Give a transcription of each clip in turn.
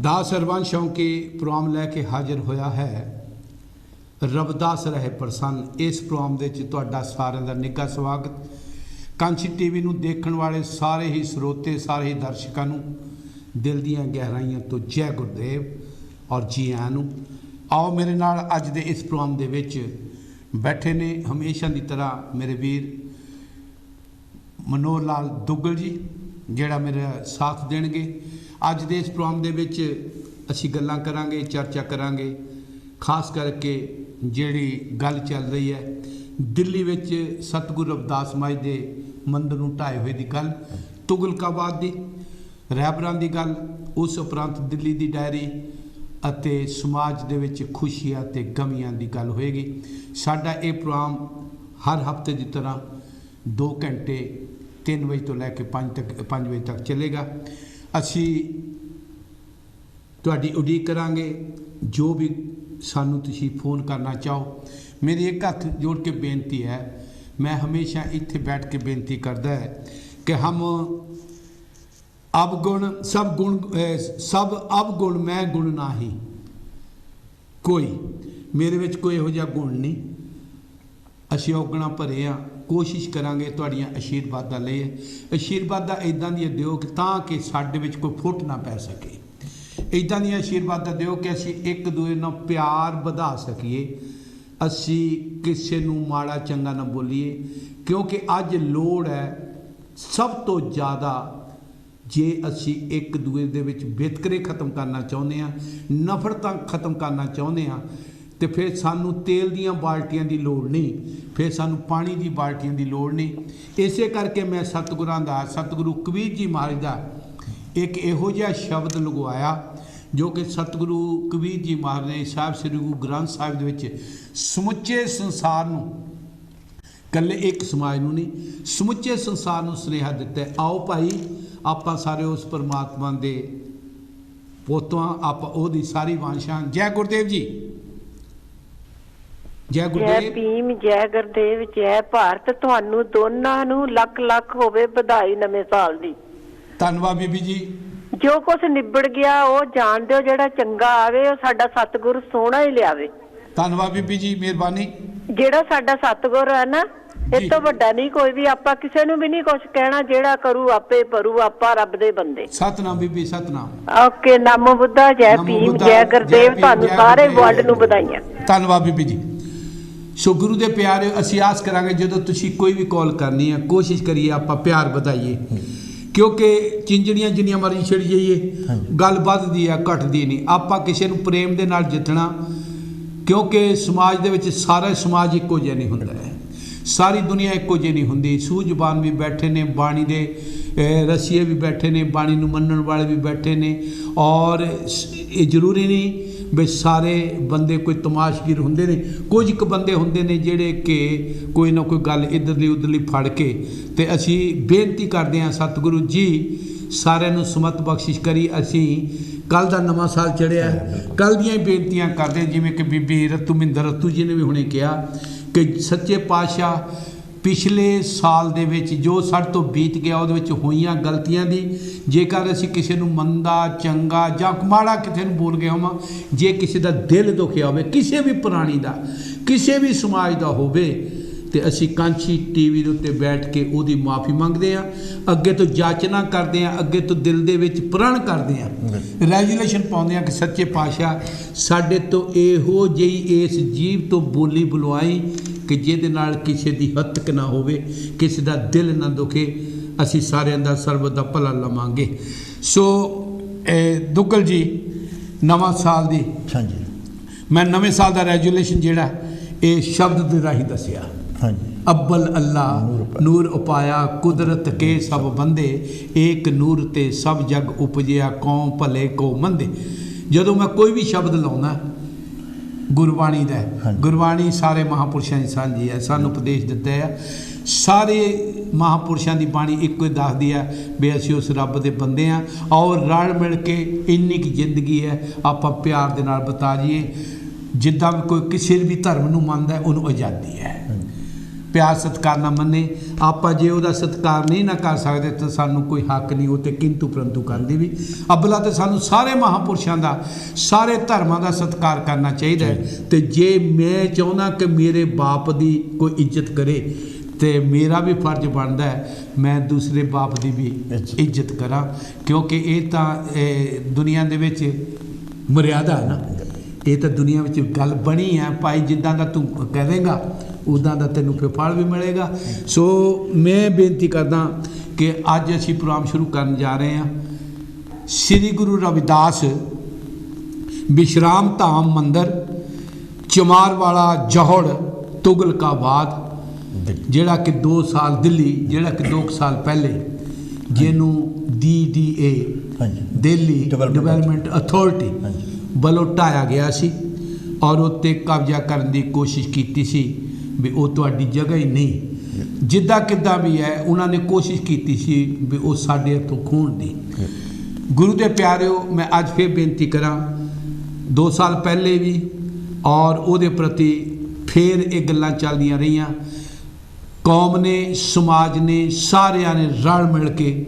दास Harvansh शौकी programme लैके हाजिर होया है। रबदास रहे प्रसन्न। इस प्रोग्राम के तुहाडा सारिਆਂ ਦਾ निघा स्वागत। कांची टीवी ਨੂੰ देखण वाले सारे ही ਸਰੋਤੇ सारे ही दर्शकों ਨੂੰ दिल ਦੀਆਂ गहराइयों तो जय गुरदेव और जी आਇਆਂ ਨੂੰ। आओ मेरे नाल अज दे इस प्रोग्राम दे विच बैठे ने हमेशा की तरह मेरे वीर मनोहर लाल दुग्गल जी जिहड़ा मेरा साथ देणगे। अज दे इस प्रोग्राम दे विच असीं गल्लां करांगे, चर्चा करांगे, खास करके जिहड़ी गल चल रही है दिल्ली विच सतगुरु रविदास महाराज दे मंदिर नूं ढाए होए दी गल, तुगलकाबाद दी, रहबरां दी गल, उस उपरंत दिल्ली दी डायरी अते समाज दे विच खुशियां ते गमियां दी गल होएगी। साडा ये प्रोग्राम हर हफ्ते की तरह 2 घंटे 3 बजे तो लैके 5 बजे तक चलेगा। असी तुहाडी उडीक करांगे। जो भी सानू तुसीं फोन करना चाहो, मेरी एक हथ जोड़ के बेनती है, मैं हमेशा इत्थे बैठ के बेनती करदा है कि हम अवगुण सब अवगुण मैं गुण नाही कोई, मेरे विच कोई इहो जिहा गुण नहीं। असीं औगुणा भरे हाँ। कोशिश करांगे तुहाड़ियां आशीर्वादां लई। आशीर्वादां इदां दी दिओ कि तां कि साडे विच कोई फुट ना पै सके। इदां दी आशीर्वादां दिओ कि असीं एक दूए नाल प्यार वधा सकीए, असीं किसे नूं माड़ा चंगा ना बोलीए। क्योंकि अज लोड़ है सब तो ज़्यादा, जे असीं एक दूए दे विच वितकरे खत्म करना चाहुंदे हां, नफरतां खत्म करना चाहुंदे हां, तो फिर सानू तेल दियां बाल्टियां की लोड़ नहीं, फिर सानू पानी की बाल्टियां की लोड़ नहीं। इसे करके मैं सतगुरां दा, सतगुरु कबीर जी महाराज का एक इहो जिहा शब्द लगवाया जो कि सतगुरु कबीर जी महाराज ने साहिब श्री गुरु ग्रंथ साहिब दे विच समुचे संसार नूं, कल्ले एक समाज नूं नहीं, समुचे संसार नूं सुनेहा दिता है। आओ भाई आपां सारे उस परमात्मा दे पोतां, आपां ओहदी सारी वांशां। जय गुरदेव जी, जय गुरदेव, जय भीम, जय गुरदेव, जय भारत। तुहानू दोनों नू लख लख होवे बधाई नवे साल दी। धन्नवाद बीबी जी। जो कुछ निबड़ गया वो जान दिओ, जेड़ा चंगा आवे वो साडा सतगुरु सोहना ही लियावे। धन्नवाद बीबी जी, मेहरबानी। जेड़ा साडा सतगुरु है ना, इस तो वड्डा नहीं कोई भी। आपां किसे नू भी नहीं कुछ कहना, जेड़ा करू आपे भरू, आपां रब दे बंदे। सतनाम बीबी, सतनाम। ओके, नमो बुद्धा, जय भीम, जय गुरदेव। तुहानू सारे वर्ल्ड नू बधाइयां। धन्नवाद बीबी जी। सो गुरु दे प्यारे, असीं आस करांगे जो तुसीं कोई भी कॉल करनी है, कोशिश करिए आपां प्यार वधाइए, क्योंकि चिंजड़ियां जिन्नियां मर्जी छिड़ जाइए गल वधदी है, घटदी नहीं। आपां किसी नूं प्रेम दे नाल जितना, क्योंकि समाज दे विच सारा समाज इक्को जिहा नहीं हुंदा है, सारी दुनिया इक्को जी नहीं हुंदी। सूझबान भी बैठे ने, बाणी दे रसीए भी बैठे ने, बाणी नूं मन्नण वाले भी बैठे ने, और ये जरूरी नहीं भी सारे बंदे कोई तमाशगीर होंदे ने। कुछ क बंदे होंदे ने जिहड़े कि कोई ना कोई गल इधरली उधरली फड़ के, ते असीं बेनती करदे हां सतगुरु जी सारिਆਂ ਨੂੰ समत बख्शिश करी। असीं कल दा नवां साल चढ़िया, कल दियां बेनतियां करदे, जिवें कि बीबी रतुमिंदर रतू जी ने भी हुणे कहा कि सच्चे पातशाह पिछले साल दे विच जो साडे तो बीत गया उहदे विच होईयां गलतियां दी, जेकर असीं किसी नूं मंदा चंगा जां माड़ा किसी नूं बोल गए होवां, जे किसी दा दिल दुखिया होवे, किसी भी प्राणी दा, किसी भी समाज दा होवे, ते असीं कांची टीवी दे उत्ते बैठ के उहदी माफ़ी मंगदे हां, अगे तो जाचना करदे हां, अगे तो दिल दे विच प्रण करदे हां, रेजोल्यूशन पाउंदे हां कि सच्चे पातशाह साडे तो इहो जिही इस जीव तो बोली बुलवाई कि जिहदे नाल किसी दी हत्क ना होवे, किसी दा दिल ना दुखे, असीं सारिਆਂ दा सर्व दा भला लवांगे। सो दुग्गल जी, नवां साल दी मैं नवें साल दा रेजोल्यूशन जिहड़ा ये शब्द दे राही दसिया। अब्बल अल्लाह नूर उपाया, कुदरत के सब बंदे, एक नूर ते सब जग उपजिया, कौम भले को मंदे। जदों मैं कोई भी शब्द लाउंदा गुरबाणी दा, गुरबाणी सारे महापुरुषों की सांझी है, सानू उपदेश दिता है। सारे महापुरुषों की बाणी एक ही दसदी है भी असीं उस रब दे बंदे हाँ, और रल मिल के इन्नी की जिंदगी है आपां प्यार दे नाल बिता जाइए। जिद्दां भी कोई किसी भी धर्म नूं मनदा है उन्होंने आज़ादी है, ਪਿਆਰ ਸਤਿਕਾਰ ਨਾਲ ਮੰਨੇ। ਆਪਾਂ ਜੇ ਉਹਦਾ ਸਤਿਕਾਰ ਨਹੀਂ ਨਾ ਕਰ ਸਕਦੇ ਤਾਂ ਸਾਨੂੰ ਕੋਈ ਹੱਕ ਨਹੀਂ ਉਹ 'ਤੇ ਕਿੰਤੂ ਪਰੰਤੂ ਕਰਨ ਦੀ ਵੀ। ਅਬਲਾ ਤਾਂ ਸਾਨੂੰ ਸਾਰੇ ਮਹਾਂਪੁਰਸ਼ਾਂ ਦਾ, ਸਾਰੇ ਧਰਮਾਂ ਦਾ ਸਤਿਕਾਰ ਕਰਨਾ ਚਾਹੀਦਾ ਹੈ। ਤੇ ਜੇ ਮੈਂ ਚਾਹੁੰਦਾ ਕਿ ਮੇਰੇ ਬਾਪ ਦੀ ਕੋਈ ਇੱਜ਼ਤ ਕਰੇ ਤੇ ਮੇਰਾ ਵੀ ਫਰਜ਼ ਬਣਦਾ ਹੈ ਮੈਂ ਦੂਸਰੇ ਬਾਪ ਦੀ ਵੀ ਇੱਜ਼ਤ ਕਰਾਂ, ਕਿਉਂਕਿ ਇਹ ਤਾਂ ਦੁਨੀਆ ਦੇ ਵਿੱਚ ਮਰਿਆਦਾ ਹੈ ਨਾ। ਇਹ ਤਾਂ ਦੁਨੀਆ ਵਿੱਚ ਗੱਲ ਬਣੀ ਹੈ ਭਾਈ, ਜਿੱਦਾਂ ਦਾ ਤੂੰ ਕਹੇਂਗਾ ਉੱਦਾਂ ਦਾ ਤੈਨੂੰ ਫਿਰ ਫਲ ਵੀ ਮਿਲੇਗਾ। ਸੋ ਮੈਂ ਬੇਨਤੀ ਕਰਦਾ ਕਿ ਅੱਜ ਅਸੀਂ ਪ੍ਰੋਗਰਾਮ ਸ਼ੁਰੂ ਕਰਨ ਜਾ ਰਹੇ ਹਾਂ ਸ੍ਰੀ ਗੁਰੂ ਰਵਿਦਾਸ ਵਿਸ਼ਰਾਮ ਧਾਮ ਮੰਦਰ, ਚਮਾਰਵਾਲਾ, ਜੌਹੜ, ਤੁਗਲਕਾਬਾਦ, ਜਿਹੜਾ ਕਿ 2 ਸਾਲ ਦਿੱਲੀ, ਜਿਹੜਾ ਕਿ 2 ਸਾਲ ਪਹਿਲੇ ਜਿਹਨੂੰ DDA ਦਿੱਲੀ ਡਿਵੈਲਪਮੈਂਟ ਅਥਾਰਟੀ ਵੱਲੋਂ ਢਾਇਆ ਗਿਆ ਸੀ ਔਰ ਉੱਤੇ ਕਬਜ਼ਾ ਕਰਨ ਦੀ ਕੋਸ਼ਿਸ਼ ਕੀਤੀ ਸੀ ਵੀ ਉਹ ਤੁਹਾਡੀ ਜਗ੍ਹਾ ਹੀ ਨਹੀਂ। ਜਿੱਦਾਂ ਕਿੱਦਾਂ ਵੀ ਹੈ ਉਹਨਾਂ ਨੇ ਕੋਸ਼ਿਸ਼ ਕੀਤੀ ਸੀ ਵੀ ਉਹ ਸਾਡੇ ਹੱਥੋਂ ਖੋਹਣ ਦੀ। ਗੁਰੂ ਦੇ ਪਿਆਰਿਓ, ਮੈਂ ਅੱਜ ਫਿਰ ਬੇਨਤੀ ਕਰਾਂ 2 ਸਾਲ ਪਹਿਲੇ ਵੀ ਔਰ ਉਹਦੇ ਪ੍ਰਤੀ ਫਿਰ ਇਹ ਗੱਲਾਂ ਚੱਲਦੀਆਂ ਰਹੀਆਂ। ਕੌਮ ਨੇ, ਸਮਾਜ ਨੇ, ਸਾਰਿਆਂ ਨੇ ਰਲ ਮਿਲ ਕੇ,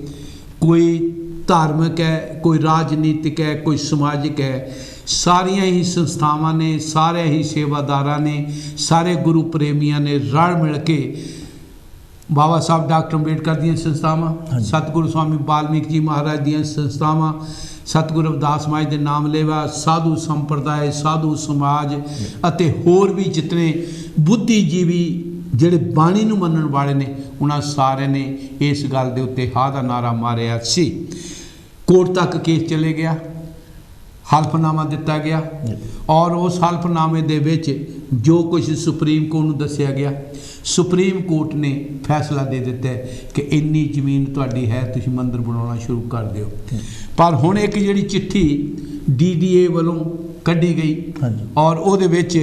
ਕੋਈ ਧਾਰਮਿਕ ਹੈ, ਕੋਈ ਰਾਜਨੀਤਿਕ ਹੈ, ਕੋਈ ਸਮਾਜਿਕ ਹੈ, ਸਾਰੀਆਂ ਹੀ ਸੰਸਥਾਵਾਂ ਨੇ, ਸਾਰੇ ਹੀ ਸੇਵਾਦਾਰਾਂ ਨੇ, ਸਾਰੇ ਗੁਰੂ ਪ੍ਰੇਮੀਆਂ ਨੇ ਰਲ ਮਿਲ ਕੇ ਬਾਬਾ ਸਾਹਿਬ ਡਾਕਟਰ ਅੰਬੇਡਕਰ ਦੀਆਂ ਸੰਸਥਾਵਾਂ, ਸਤਿਗੁਰੂ ਸਵਾਮੀ ਵਾਲਮੀਕ ਜੀ ਮਹਾਰਾਜ ਦੀਆਂ ਸੰਸਥਾਵਾਂ, ਸਤਿਗੁਰੂ ਰਵਿਦਾਸ ਮਹਾਰਾਜ ਦੇ ਨਾਮ ਲੇਵਾ, ਸਾਧੂ ਸੰਪਰਦਾਇ, ਸਾਧੂ ਸਮਾਜ ਅਤੇ ਹੋਰ ਵੀ ਜਿਤਨੇ ਬੁੱਧੀਜੀਵੀ ਜਿਹੜੇ ਬਾਣੀ ਨੂੰ ਮੰਨਣ ਵਾਲੇ ਨੇ, ਉਹਨਾਂ ਸਾਰਿਆਂ ਨੇ ਇਸ ਗੱਲ ਦੇ ਉੱਤੇ ਹਾਂ ਦਾ ਨਾਰਾ ਮਾਰਿਆ ਸੀ। ਕੋਰਟ ਤੱਕ ਕੇਸ ਚਲੇ ਗਿਆ, ਹਲਫਨਾਮਾ ਦਿੱਤਾ ਗਿਆ ਔਰ ਉਸ ਹਲਫਨਾਮੇ ਦੇ ਵਿੱਚ ਜੋ ਕੁਝ ਸੁਪਰੀਮ ਕੋਰਟ ਨੂੰ ਦੱਸਿਆ ਗਿਆ, ਸੁਪਰੀਮ ਕੋਰਟ ਨੇ ਫੈਸਲਾ ਦੇ ਦਿੱਤਾ ਕਿ ਇੰਨੀ ਜ਼ਮੀਨ ਤੁਹਾਡੀ ਹੈ, ਤੁਸੀਂ ਮੰਦਰ ਬਣਾਉਣਾ ਸ਼ੁਰੂ ਕਰ ਦਿਓ। ਪਰ ਹੁਣ ਇੱਕ ਜਿਹੜੀ ਚਿੱਠੀ DDA ਵੱਲੋਂ ਕੱਢੀ ਗਈ ਔਰ ਉਹਦੇ ਵਿੱਚ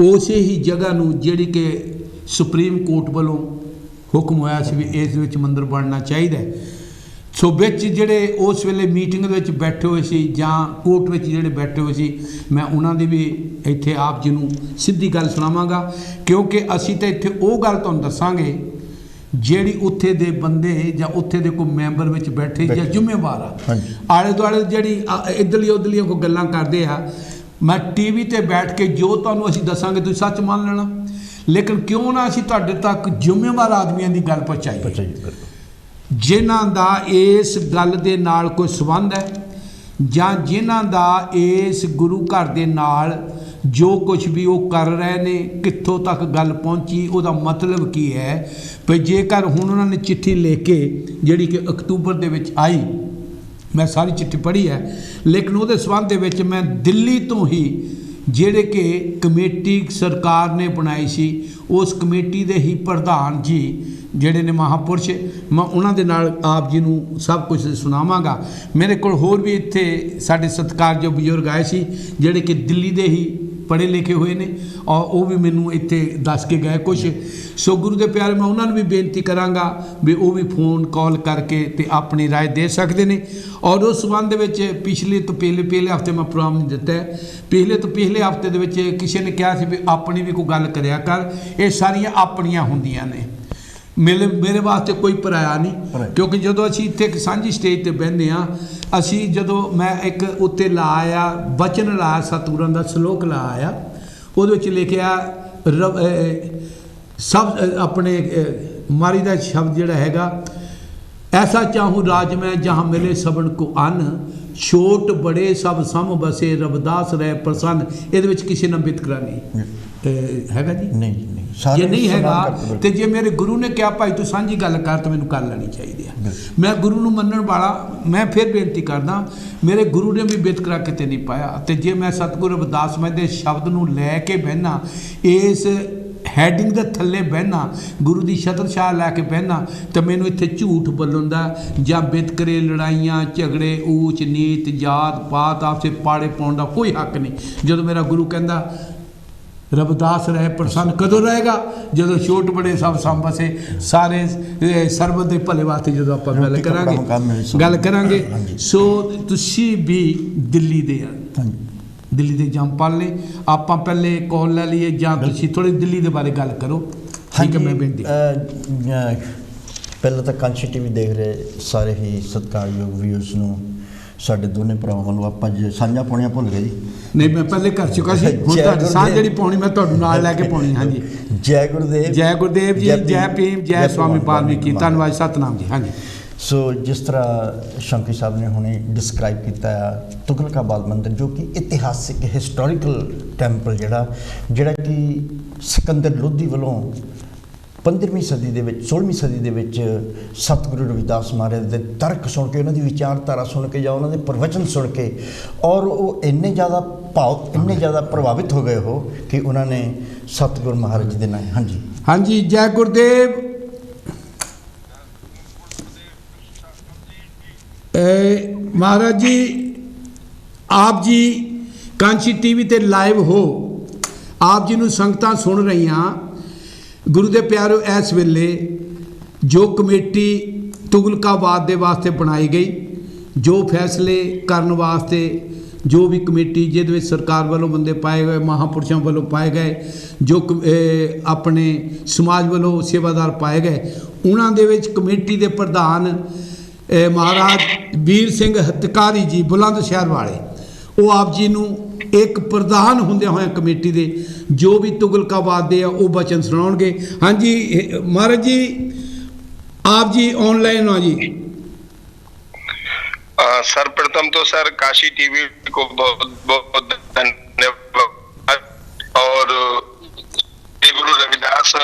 ਉਸੇ ਹੀ ਜਗ੍ਹਾ ਨੂੰ ਜਿਹੜੀ ਕਿ ਸੁਪਰੀਮ ਕੋਰਟ ਵੱਲੋਂ ਹੁਕਮ ਹੋਇਆ ਸੀ ਵੀ ਇਸ ਵਿੱਚ ਮੰਦਰ ਬਣਨਾ ਚਾਹੀਦਾ। ਸੋ ਵਿੱਚ ਜਿਹੜੇ ਉਸ ਵੇਲੇ ਮੀਟਿੰਗ ਦੇ ਵਿੱਚ ਬੈਠੇ ਹੋਏ ਸੀ ਜਾਂ ਕੋਰਟ ਵਿੱਚ ਜਿਹੜੇ ਬੈਠੇ ਹੋਏ ਸੀ, ਮੈਂ ਉਹਨਾਂ ਦੀ ਵੀ ਇੱਥੇ ਆਪ ਜੀ ਨੂੰ ਸਿੱਧੀ ਗੱਲ ਸੁਣਾਵਾਂਗਾ, ਕਿਉਂਕਿ ਅਸੀਂ ਤਾਂ ਇੱਥੇ ਉਹ ਗੱਲ ਤੁਹਾਨੂੰ ਦੱਸਾਂਗੇ ਜਿਹੜੀ ਉੱਥੇ ਦੇ ਬੰਦੇ ਜਾਂ ਉੱਥੇ ਦੇ ਕੋਈ ਮੈਂਬਰ ਵਿੱਚ ਬੈਠੇ ਜਾਂ ਜ਼ਿੰਮੇਵਾਰ ਆ। ਆਲੇ ਦੁਆਲੇ ਜਿਹੜੀ ਇੱਧਰਲੀਆਂ ਉੱਧਰਲੀਆਂ ਕੋਈ ਗੱਲਾਂ ਕਰਦੇ ਆ, ਮੈਂ TV ਤੇ ਬੈਠ ਕੇ ਜੋ ਤੁਹਾਨੂੰ ਅਸੀਂ ਦੱਸਾਂਗੇ ਤੁਸੀਂ ਸੱਚ ਮੰਨ ਲੈਣਾ, ਲੇਕਿਨ ਕਿਉਂ ਨਾ ਅਸੀਂ ਤੁਹਾਡੇ ਤੱਕ ਜ਼ਿੰਮੇਵਾਰ ਆਦਮੀਆਂ ਦੀ ਗੱਲ ਪਹੁੰਚਾਈਏ ਜਿਨ੍ਹਾਂ ਦਾ ਇਸ ਗੱਲ ਦੇ ਨਾਲ ਕੋਈ ਸੰਬੰਧ ਹੈ ਜਾਂ ਜਿਨ੍ਹਾਂ ਦਾ ਇਸ ਗੁਰੂ ਘਰ ਦੇ ਨਾਲ ਜੋ ਕੁਝ ਵੀ ਉਹ ਕਰ ਰਹੇ ਨੇ, ਕਿੱਥੋਂ ਤੱਕ ਗੱਲ ਪਹੁੰਚੀ, ਉਹਦਾ ਮਤਲਬ ਕੀ ਹੈ। ਵੀ ਜੇਕਰ ਹੁਣ ਉਹਨਾਂ ਨੇ ਚਿੱਠੀ ਲਿਖ ਕੇ ਜਿਹੜੀ ਕਿ ਅਕਤੂਬਰ ਦੇ ਵਿੱਚ ਆਈ, ਮੈਂ ਸਾਰੀ ਚਿੱਠੀ ਪੜ੍ਹੀ ਹੈ, ਲੇਕਿਨ ਉਹਦੇ ਸੰਬੰਧ ਦੇ ਵਿੱਚ ਮੈਂ ਦਿੱਲੀ ਤੋਂ ਹੀ ਜਿਹੜੇ ਕਿ ਕਮੇਟੀ ਸਰਕਾਰ ਨੇ ਬਣਾਈ ਸੀ, ਉਸ ਕਮੇਟੀ ਦੇ ਹੀ ਪ੍ਰਧਾਨ ਜੀ ਜਿਹੜੇ ਨੇ ਮਹਾਂਪੁਰਸ਼, ਮੈਂ ਉਹਨਾਂ ਦੇ ਨਾਲ ਆਪ ਜੀ ਨੂੰ ਸਭ ਕੁਝ ਸੁਣਾਵਾਂਗਾ। ਮੇਰੇ ਕੋਲ ਹੋਰ ਵੀ ਇੱਥੇ ਸਾਡੇ ਸਤਿਕਾਰਯੋਗ ਬਜ਼ੁਰਗ ਆਏ ਸੀ ਜਿਹੜੇ ਕਿ ਦਿੱਲੀ ਦੇ ਹੀ ਪੜ੍ਹੇ ਲਿਖੇ ਹੋਏ ਨੇ ਔਰ ਉਹ ਵੀ ਮੈਨੂੰ ਇੱਥੇ ਦੱਸ ਕੇ ਗਏ ਕੁਛ। ਸੋ ਗੁਰੂ ਦੇ ਪਿਆਰੇ, ਮੈਂ ਉਹਨਾਂ ਨੂੰ ਵੀ ਬੇਨਤੀ ਕਰਾਂਗਾ ਵੀ ਉਹ ਵੀ ਫੋਨ ਕਾਲ ਕਰਕੇ ਤੇ ਆਪਣੀ ਰਾਏ ਦੇ ਸਕਦੇ ਨੇ। ਔਰ ਉਸ ਸੰਬੰਧ ਦੇ ਵਿੱਚ ਪਿਛਲੇ ਤੋਂ ਪਹਿਲੇ ਹਫ਼ਤੇ ਮੈਂ ਪ੍ਰੋਗਰਾਮ ਨਹੀਂ ਦਿੱਤਾ ਹੈ, ਪਿਛਲੇ ਹਫ਼ਤੇ ਦੇ ਵਿੱਚ ਕਿਸੇ ਨੇ ਕਿਹਾ ਸੀ ਵੀ ਆਪਣੀ ਵੀ ਕੋਈ ਗੱਲ ਕਰਿਆ ਕਰ, ਇਹ ਸਾਰੀਆਂ ਆਪਣੀਆਂ ਹੁੰਦੀਆਂ ਨੇ, ਮੇਰੇ ਵਾਸਤੇ ਕੋਈ ਪਰਾਇਆ ਨਹੀਂ। ਕਿਉਂਕਿ ਜਦੋਂ ਅਸੀਂ ਇੱਥੇ ਇੱਕ ਸਾਂਝੀ ਸਟੇਜ 'ਤੇ ਬਹਿੰਦੇ ਹਾਂ, ਅਸੀਂ ਜਦੋਂ ਮੈਂ ਇੱਕ ਉੱਤੇ ਲਾਇਆ ਵਚਨ ਲਾਇਆ, ਸਤਿਗੁਰਾਂ ਦਾ ਸ਼ਲੋਕ ਲਾਇਆ, ਉਹਦੇ ਵਿੱਚ ਲਿਖਿਆ ਸਭ ਆਪਣੇ ਮਾਰੀ ਦਾ ਸ਼ਬਦ ਜਿਹੜਾ ਹੈਗਾ, ਐਸਾ ਚਾਹੂੰ ਰਾਜ ਮੈਂ ਜਹਾਂ ਮਿਲੇ ਸਭਨ ਕੋ ਅੰਨ, ਛੋਟ ਬੜੇ ਸਭ ਸਮ ਬਸੇ ਰਵਿਦਾਸ ਰਹਿ ਪ੍ਰਸੰਨ। ਇਹਦੇ ਵਿੱਚ ਕਿਸੇ ਨਾਲ ਵਿਤਕਰਾ ਨਹੀਂ ਹੈਗਾ ਜੀ, ਨਹੀਂ ਜੇ ਨਹੀਂ ਹੈਗਾ ਤੇ ਜੇ ਮੇਰੇ ਗੁਰੂ ਨੇ ਕਿਹਾ ਭਾਈ ਤੂੰ ਸਾਂਝੀ ਗੱਲ ਕਰ ਤਾਂ ਮੈਨੂੰ ਕਰ ਲੈਣੀ ਚਾਹੀਦੀ ਹੈ। ਮੈਂ ਗੁਰੂ ਨੂੰ ਮੰਨਣ ਵਾਲਾ, ਮੈਂ ਫਿਰ ਬੇਨਤੀ ਕਰਦਾ, ਮੇਰੇ ਗੁਰੂ ਨੇ ਵੀ ਵਿਤਕਰਾ ਕਿਤੇ ਨਹੀਂ ਪਾਇਆ। ਤੇ ਜੇ ਮੈਂ ਸਤਿਗੁਰੂ ਰਵਿਦਾਸ ਮਹਾਰਾਜ ਦੇ ਸ਼ਬਦ ਨੂੰ ਲੈ ਕੇ ਬਹਿਣਾ, ਇਸ ਹੈਡਿੰਗ ਦੇ ਥੱਲੇ ਬਹਿਣਾ, ਗੁਰੂ ਦੀ ਛਤਰਛਾਇਆ ਲੈ ਕੇ ਬਹਿਣਾ, ਤਾਂ ਮੈਨੂੰ ਇੱਥੇ ਝੂਠ ਬੋਲਣ ਦਾ ਜਾਂ ਵਿਤਕਰੇ, ਲੜਾਈਆਂ, ਝਗੜੇ, ਊਚ ਨੀਚ, ਜਾਤ ਪਾਤ, ਆਪਸੇ ਪਾੜੇ ਪਾਉਣ ਦਾ ਕੋਈ ਹੱਕ ਨਹੀਂ। ਜਦੋਂ ਮੇਰਾ ਗੁਰੂ ਕਹਿੰਦਾ ਰਵਿਦਾਸ ਰਹਿ ਪ੍ਰਸੰਨ, ਕਦੋਂ ਰਹੇਗਾ? ਜਦੋਂ ਛੋਟ ਬੜੇ ਸਭ ਸੰਭਸੇ, ਸਾਰੇ ਸਰਬਤ ਦੇ ਭਲੇ ਵਾਸਤੇ ਜਦੋਂ ਆਪਾਂ ਗੱਲ ਕਰਾਂਗੇ। ਸੋ ਤੁਸੀਂ ਵੀ ਦਿੱਲੀ ਦੇ ਜੰਮਪਲ ਨੇ, ਆਪਾਂ ਪਹਿਲੇ ਕਾਲ ਲੈ ਲਈਏ ਜਾਂ ਤੁਸੀਂ ਥੋੜ੍ਹੀ ਦਿੱਲੀ ਦੇ ਬਾਰੇ ਗੱਲ ਕਰੋ। ठीक है, मैं बेनती ਪਹਿਲਾਂ ਤਾਂ ਕਾਂਸ਼ੀ ਟੀਵੀ ਦੇਖ ਰਹੇ ਸਾਰੇ ਹੀ ਸਤਿਕਾਰਯੋਗ ਵਿਊਜ਼ ਨੂੰ ਸਾਡੇ ਦੋਨੇ ਭਰਾਵਾਂ ਨੂੰ ਆਪਾਂ ਅੱਜ ਸਾਂਝਾ ਪਾਉਣੀਆਂ ਭੁੱਲ ਗਏ ਜੀ। ਨਹੀਂ, ਮੈਂ ਪਹਿਲੇ ਕਰ ਚੁੱਕਾ ਸੀ, ਹੁਣ ਤੁਹਾਡੀ ਸਾਂਝ ਜਿਹੜੀ ਪਾਉਣੀ ਮੈਂ ਤੁਹਾਨੂੰ ਨਾਲ ਲੈ ਕੇ ਪਾਉਣੀ। ਹਾਂਜੀ, ਜੈ ਗੁਰਦੇਵ, ਜੈ ਗੁਰਦੇਵ ਜੀ, ਜੈ ਭੀਮ, ਜੈ ਸਵਾਮੀ ਵਾਲਮੀਕੀ, ਧੰਨਵਾਦ, ਸਤਨਾਮ ਜੀ। ਹਾਂਜੀ, ਸੋ ਜਿਸ ਤਰ੍ਹਾਂ ਸ਼ੰਕੀ ਸਾਹਿਬ ਨੇ ਹੁਣੇ ਡਿਸਕ੍ਰਾਈਬ ਕੀਤਾ ਆ ਤੁਗਲਕਾਬਾਦ ਮੰਦਿਰ, ਜੋ ਕਿ ਇਤਿਹਾਸਿਕ ਹਿਸਟੋਰੀਕਲ ਟੈਂਪਲ ਜਿਹੜਾ ਕਿ ਸਿਕੰਦਰ ਲੋਧੀ ਵੱਲੋਂ 15ਵੀਂ ਸਦੀ ਦੇ ਵਿੱਚ 16ਵੀਂ ਸਦੀ ਦੇ ਵਿੱਚ ਸਤਿਗੁਰੂ ਰਵਿਦਾਸ ਮਹਾਰਾਜ ਦੇ ਤਰਕ ਸੁਣ ਕੇ, ਉਹਨਾਂ ਦੀ ਵਿਚਾਰਧਾਰਾ ਸੁਣ ਕੇ ਜਾਂ ਉਹਨਾਂ ਦੇ ਪ੍ਰਵਚਨ ਸੁਣ ਕੇ, ਔਰ ਉਹ ਇੰਨੇ ਜ਼ਿਆਦਾ ਪ੍ਰਭਾਵਿਤ ਹੋ ਗਏ ਹੋ ਕਿ ਉਹਨਾਂ ਨੇ ਸਤਿਗੁਰੂ ਮਹਾਰਾਜ ਜੀ ਦੇ ਨਾਂ। ਹਾਂਜੀ ਹਾਂਜੀ, ਜੈ ਗੁਰਦੇਵ। महाराज जी, आप जी कांची टीवी ते लाइव हो, आप जी नूं संगतां सुन रही। गुरु दे प्यारो, इस वेले जो कमेटी तुगलकाबाद दे वास्ते बनाई गई, जो फैसले करने वास्ते जो भी कमेटी जिहदे विच सरकार वालों बंदे पाए गए, महापुरुषों वालों पाए गए, जो अपने समाज वालों सेवादार पाए गए, उन्हां दे विच कमेटी दे प्रधान महाराज वीर सिंह हत्कारी जी बुलंद शहर वाले, वो आप जी नूं एक प्रधान होंदे होए कमेटी दे जो भी तुगलकाबाद दे वो वचन सुनाउणगे। हाँ जी महाराज जी, आप जी ऑनलाइन हो जी। सर्वप्रथम तो सर काशी टीवी को बहुत बहुत धन्यवाद, और गुरु रविदास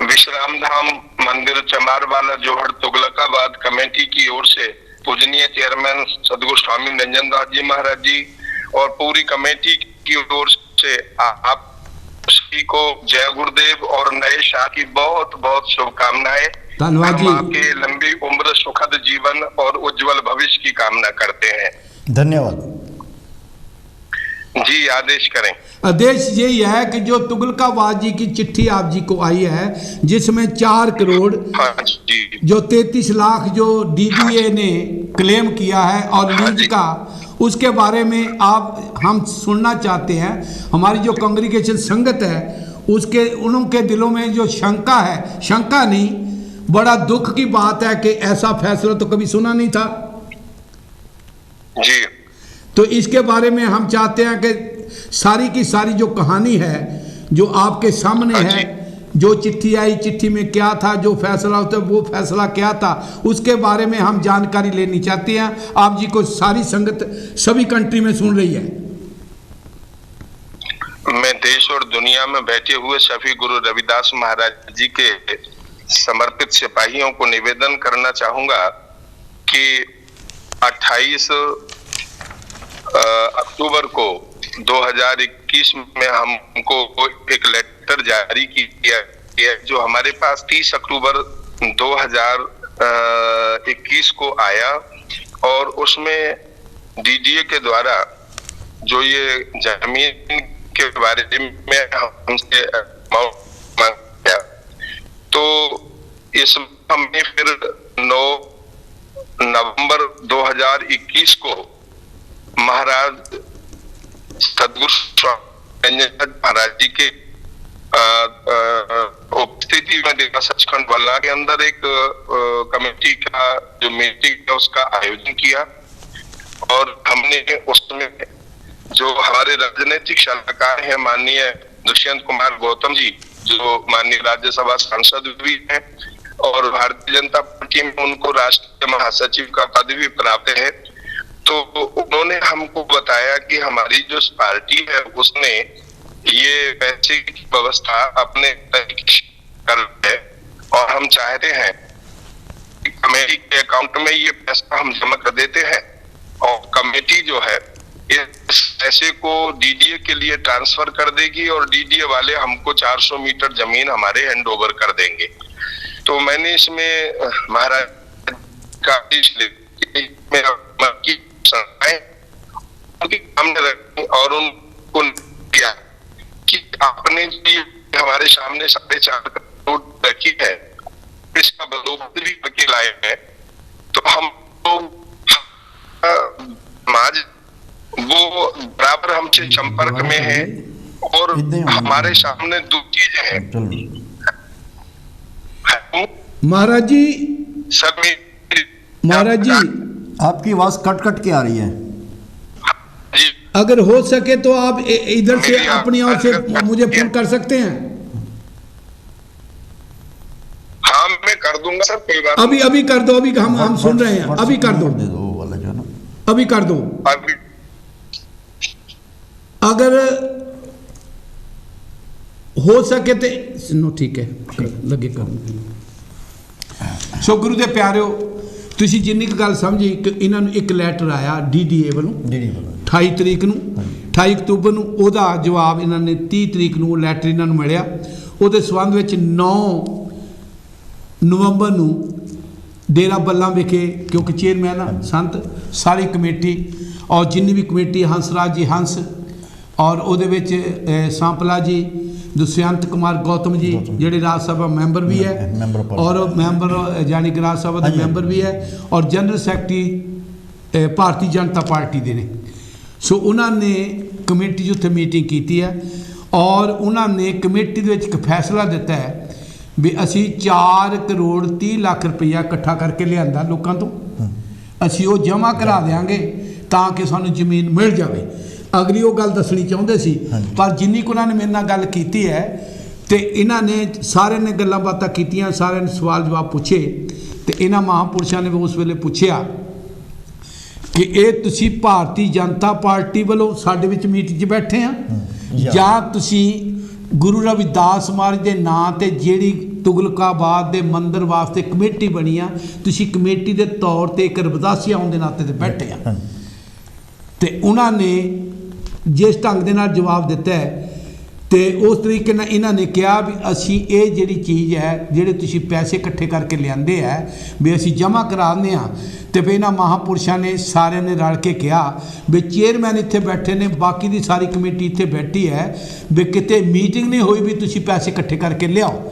विश्राम धाम मंदिर चमारवाला जोहड़ तुगलकाबाद कमेटी की ओर से पूजनीय चेयरमैन सदगुरु स्वामी निरंजन दास जी महाराज जी और पूरी कमेटी की ओर से आप सभी को जय गुरुदेव और नए शाह की बहुत बहुत शुभकामनाएं। धन्यवाद जी। आपके लंबी उम्र, सुखद जीवन और उज्जवल भविष्य की कामना करते हैं। धन्यवाद जी, आदेश करें। आदेश यही है कि जो तुगलकाबाद जी की चिट्ठी आप जी को आई है, जिसमें 4 करोड़ जो 33 लाख जो डीडीए ने क्लेम किया है और लीज का, उसके बारे में हम सुनना चाहते हैं। हमारी जो कांग्रेगेशन संगत है उनके दिलों में जो शंका है, शंका नहीं, बड़ा दुख की बात है कि ऐसा फैसला तो कभी सुना नहीं था जी। तो इसके बारे में हम चाहते हैं कि सारी की सारी जो कहानी है जो आपके सामने है, जो चिट्ठी आई, चिट्ठी में क्या था, जो फैसला होता है वो फैसला क्या था, उसके बारे में हम जानकारी लेनी चाहते हैं। आप जी को सारी संगत सभी कंट्री में सुन रही है। मैं देश और दुनिया में बैठे हुए सभी गुरु रविदास महाराज जी के समर्पित सिपाहियों को निवेदन करना चाहूंगा कि 28 अक्टूबर को 2021 में हमको एक लेटर जारी किया गया, जो हमारे पास 30 अक्टूबर 2021 को आया, और उसमें डीडीए के द्वारा जो ये जमीन के बारे में हमसे मांगा गया, तो इस हमने फिर 9 नवंबर 2021 को महाराज सदगुरु स्वामी महाराज जी के उपस्थिति में डेरा सचखंड वाला के अंदर एक कमेटी का जो मीटिंग है उसका आयोजन किया, और हमने उसमें जो हमारे राजनीतिक सलाहकार हैं माननीय दुष्यंत कुमार गौतम जी, जो माननीय राज्यसभा सांसद भी हैं और भारतीय जनता पार्टी में उनको राष्ट्रीय महासचिव का पद भी प्राप्त है, तो उन्होंने हमको बताया कि हमारी जो पार्टी है उसने ये पैसे की व्यवस्था अपने तरीके कर है, और हम चाहते हैं कि कमेटी के अकाउंट में ये पैसा हम जमा कर देते हैं, और कमेटी जो है इस पैसे को डीडीए के लिए ट्रांसफर कर देगी, और डीडीए वाले हमको 400 मीटर जमीन हमारे हैंड ओवर कर देंगे। तो मैंने इसमें महाराज का हमने रखी और उनको किया कि आपने जो हमारे सामने 4.5 करोड़ रखी है, इसका बंदोबस्त भी करके लाए हैं, तो हम लोग समाज वो बराबर हमसे संपर्क में है, और हमारे सामने 2 चीजें हैं। हूँ महाराज जी, सर महाराज जी आपकी आवाज़ कट कट के आ रही है। जी, अगर हो सके तो आप इधर से मेरी अपनी ओर से आवाज़ मुझे फोन कर सकते हैं। हाँ मैं कर दूंगा सर, कोई बात अभी अभी कर दो, अभी हम सुन रहे हैं, अभी कर दो, दे दो वो वाला जो है ना। अभी कर दो। नहीं। अभी अगर हो सके तो नो ठीक है, लगे कर। सो गुरु ਦੇ ਪਿਆਰਿਓ, ਤੁਸੀਂ ਜਿੰਨੀ ਕੁ ਗੱਲ ਸਮਝੀ ਕਿ ਇਹਨਾਂ ਨੂੰ ਇੱਕ ਲੈਟਰ ਆਇਆ ਡੀਡੀਏ ਵੱਲੋਂ ਡੀਡੀ ਵਾਲਾ 28 ਤਰੀਕ ਨੂੰ, 28 ਅਕਤੂਬਰ ਨੂੰ। ਉਹਦਾ ਜਵਾਬ ਇਹਨਾਂ ਨੇ 30 ਤਰੀਕ ਨੂੰ ਲੈਟਰ ਇਹਨਾਂ ਨੂੰ ਮਿਲਿਆ। ਉਹਦੇ ਸਬੰਧ ਵਿੱਚ 9 ਨਵੰਬਰ ਨੂੰ ਡੇਰਾ ਬੱਲਾ ਵਿਖੇ, ਕਿਉਂਕਿ ਚੇਅਰਮੈਨ ਆ ਸੰਤ, ਸਾਰੀ ਕਮੇਟੀ ਔਰ ਜਿੰਨੀ ਵੀ ਕਮੇਟੀ, ਹੰਸਰਾਜ ਜੀ ਹੰਸ ਔਰ ਉਹਦੇ ਵਿੱਚ ਸਾਂਪਲਾ ਜੀ, दुष्यंत कुमार गौतम जी ਜਿਹੜੇ ਰਾਜ ਸਭਾ ਮੈਂਬਰ ਵੀ ਹੈ ਔਰ ਮੈਂਬਰ ਯਾਨੀ ਕਿ ਰਾਜ ਸਭਾ ਦੇ ਮੈਂਬਰ ਵੀ ਹੈ ਔਰ general secretary Bharatiya Janata party ਦੇ ਨੇ। ਸੋ ਉਹਨਾਂ ਨੇ ਕਮੇਟੀ 'ਚ ਉੱਥੇ ਮੀਟਿੰਗ ਕੀਤੀ ਹੈ ਔਰ ਉਹਨਾਂ ਨੇ ਕਮੇਟੀ ਦੇ ਵਿੱਚ ਇੱਕ ਫੈਸਲਾ ਦਿੱਤਾ ਹੈ ਵੀ ਅਸੀਂ 4 ਕਰੋੜ 30 ਲੱਖ ਰੁਪਈਆ ਇਕੱਠਾ ਕਰਕੇ ਲਿਆਂਦਾ ਲੋਕਾਂ ਤੋਂ, ਅਸੀਂ ਉਹ ਜਮ੍ਹਾਂ ਕਰਾ ਦਿਆਂਗੇ ਤਾਂ ਕਿ ਸਾਨੂੰ ਜ਼ਮੀਨ ਮਿਲ ਜਾਵੇ। ਅਗਲੀ ਉਹ ਗੱਲ ਦੱਸਣੀ ਚਾਹੁੰਦੇ ਸੀ, ਪਰ ਜਿੰਨੀ ਕੁ ਉਹਨਾਂ ਨੇ ਮੇਰੇ ਨਾਲ ਗੱਲ ਕੀਤੀ ਹੈ ਤੇ ਇਹਨਾਂ ਨੇ ਸਾਰਿਆਂ ਨੇ ਗੱਲਾਂ ਬਾਤਾਂ ਕੀਤੀਆਂ, ਸਾਰਿਆਂ ਨੇ ਸਵਾਲ ਜਵਾਬ ਪੁੱਛੇ ਤੇ ਇਹਨਾਂ ਮਹਾਂਪੁਰਸ਼ਾਂ ਨੇ ਉਸ ਵੇਲੇ ਪੁੱਛਿਆ ਕਿ ਇਹ ਤੁਸੀਂ ਭਾਰਤੀ ਜਨਤਾ ਪਾਰਟੀ ਵੱਲੋਂ ਸਾਡੇ ਵਿੱਚ ਮੀਟਿੰਗ 'ਚ ਬੈਠੇ ਆ ਜਾਂ ਤੁਸੀਂ ਗੁਰੂ ਰਵਿਦਾਸ ਮਹਾਰਾਜ ਦੇ ਨਾਂ ਤੇ ਜਿਹੜੀ ਤੁਗਲਕਾਬਾਦ ਦੇ ਮੰਦਿਰ ਵਾਸਤੇ ਕਮੇਟੀ ਬਣੀ ਆ, ਤੁਸੀਂ ਕਮੇਟੀ ਦੇ ਤੌਰ ਤੇ ਇੱਕ ਰਵਿਦਾਸੀਆ ਹੋਣ ਦੇ ਨਾਤੇ ਤੇ ਬੈਠੇ ਆ। ਤੇ ਉਹਨਾਂ ਨੇ ਜਿਸ ਢੰਗ ਦੇ ਨਾਲ ਜਵਾਬ ਦਿੱਤਾ ਹੈ ਤੇ ਉਸ ਤਰੀਕੇ ਨਾਲ ਇਹਨਾਂ ਨੇ ਕਿਹਾ ਵੀ ਅਸੀਂ ਇਹ ਜਿਹੜੀ ਚੀਜ਼ ਹੈ, ਜਿਹੜੇ ਤੁਸੀਂ ਪੈਸੇ ਇਕੱਠੇ ਕਰਕੇ ਲਿਆਂਦੇ ਹੈ ਵੀ ਅਸੀਂ ਜਮ੍ਹਾਂ ਕਰਾਉਂਦੇ ਹਾਂ। ਤੇ ਫਿਰ ਇਹਨਾਂ ਮਹਾਂਪੁਰਸ਼ਾਂ ਨੇ ਸਾਰਿਆਂ ਨੇ ਰਲ ਕੇ ਕਿਹਾ ਵੀ ਚੇਅਰਮੈਨ ਇੱਥੇ ਬੈਠੇ ਨੇ, ਬਾਕੀ ਦੀ ਸਾਰੀ ਕਮੇਟੀ ਇੱਥੇ ਬੈਠੀ ਹੈ ਵੀ ਕਿਤੇ ਮੀਟਿੰਗ ਨਹੀਂ ਹੋਈ ਵੀ ਤੁਸੀਂ ਪੈਸੇ ਇਕੱਠੇ ਕਰਕੇ ਲਿਆਓ।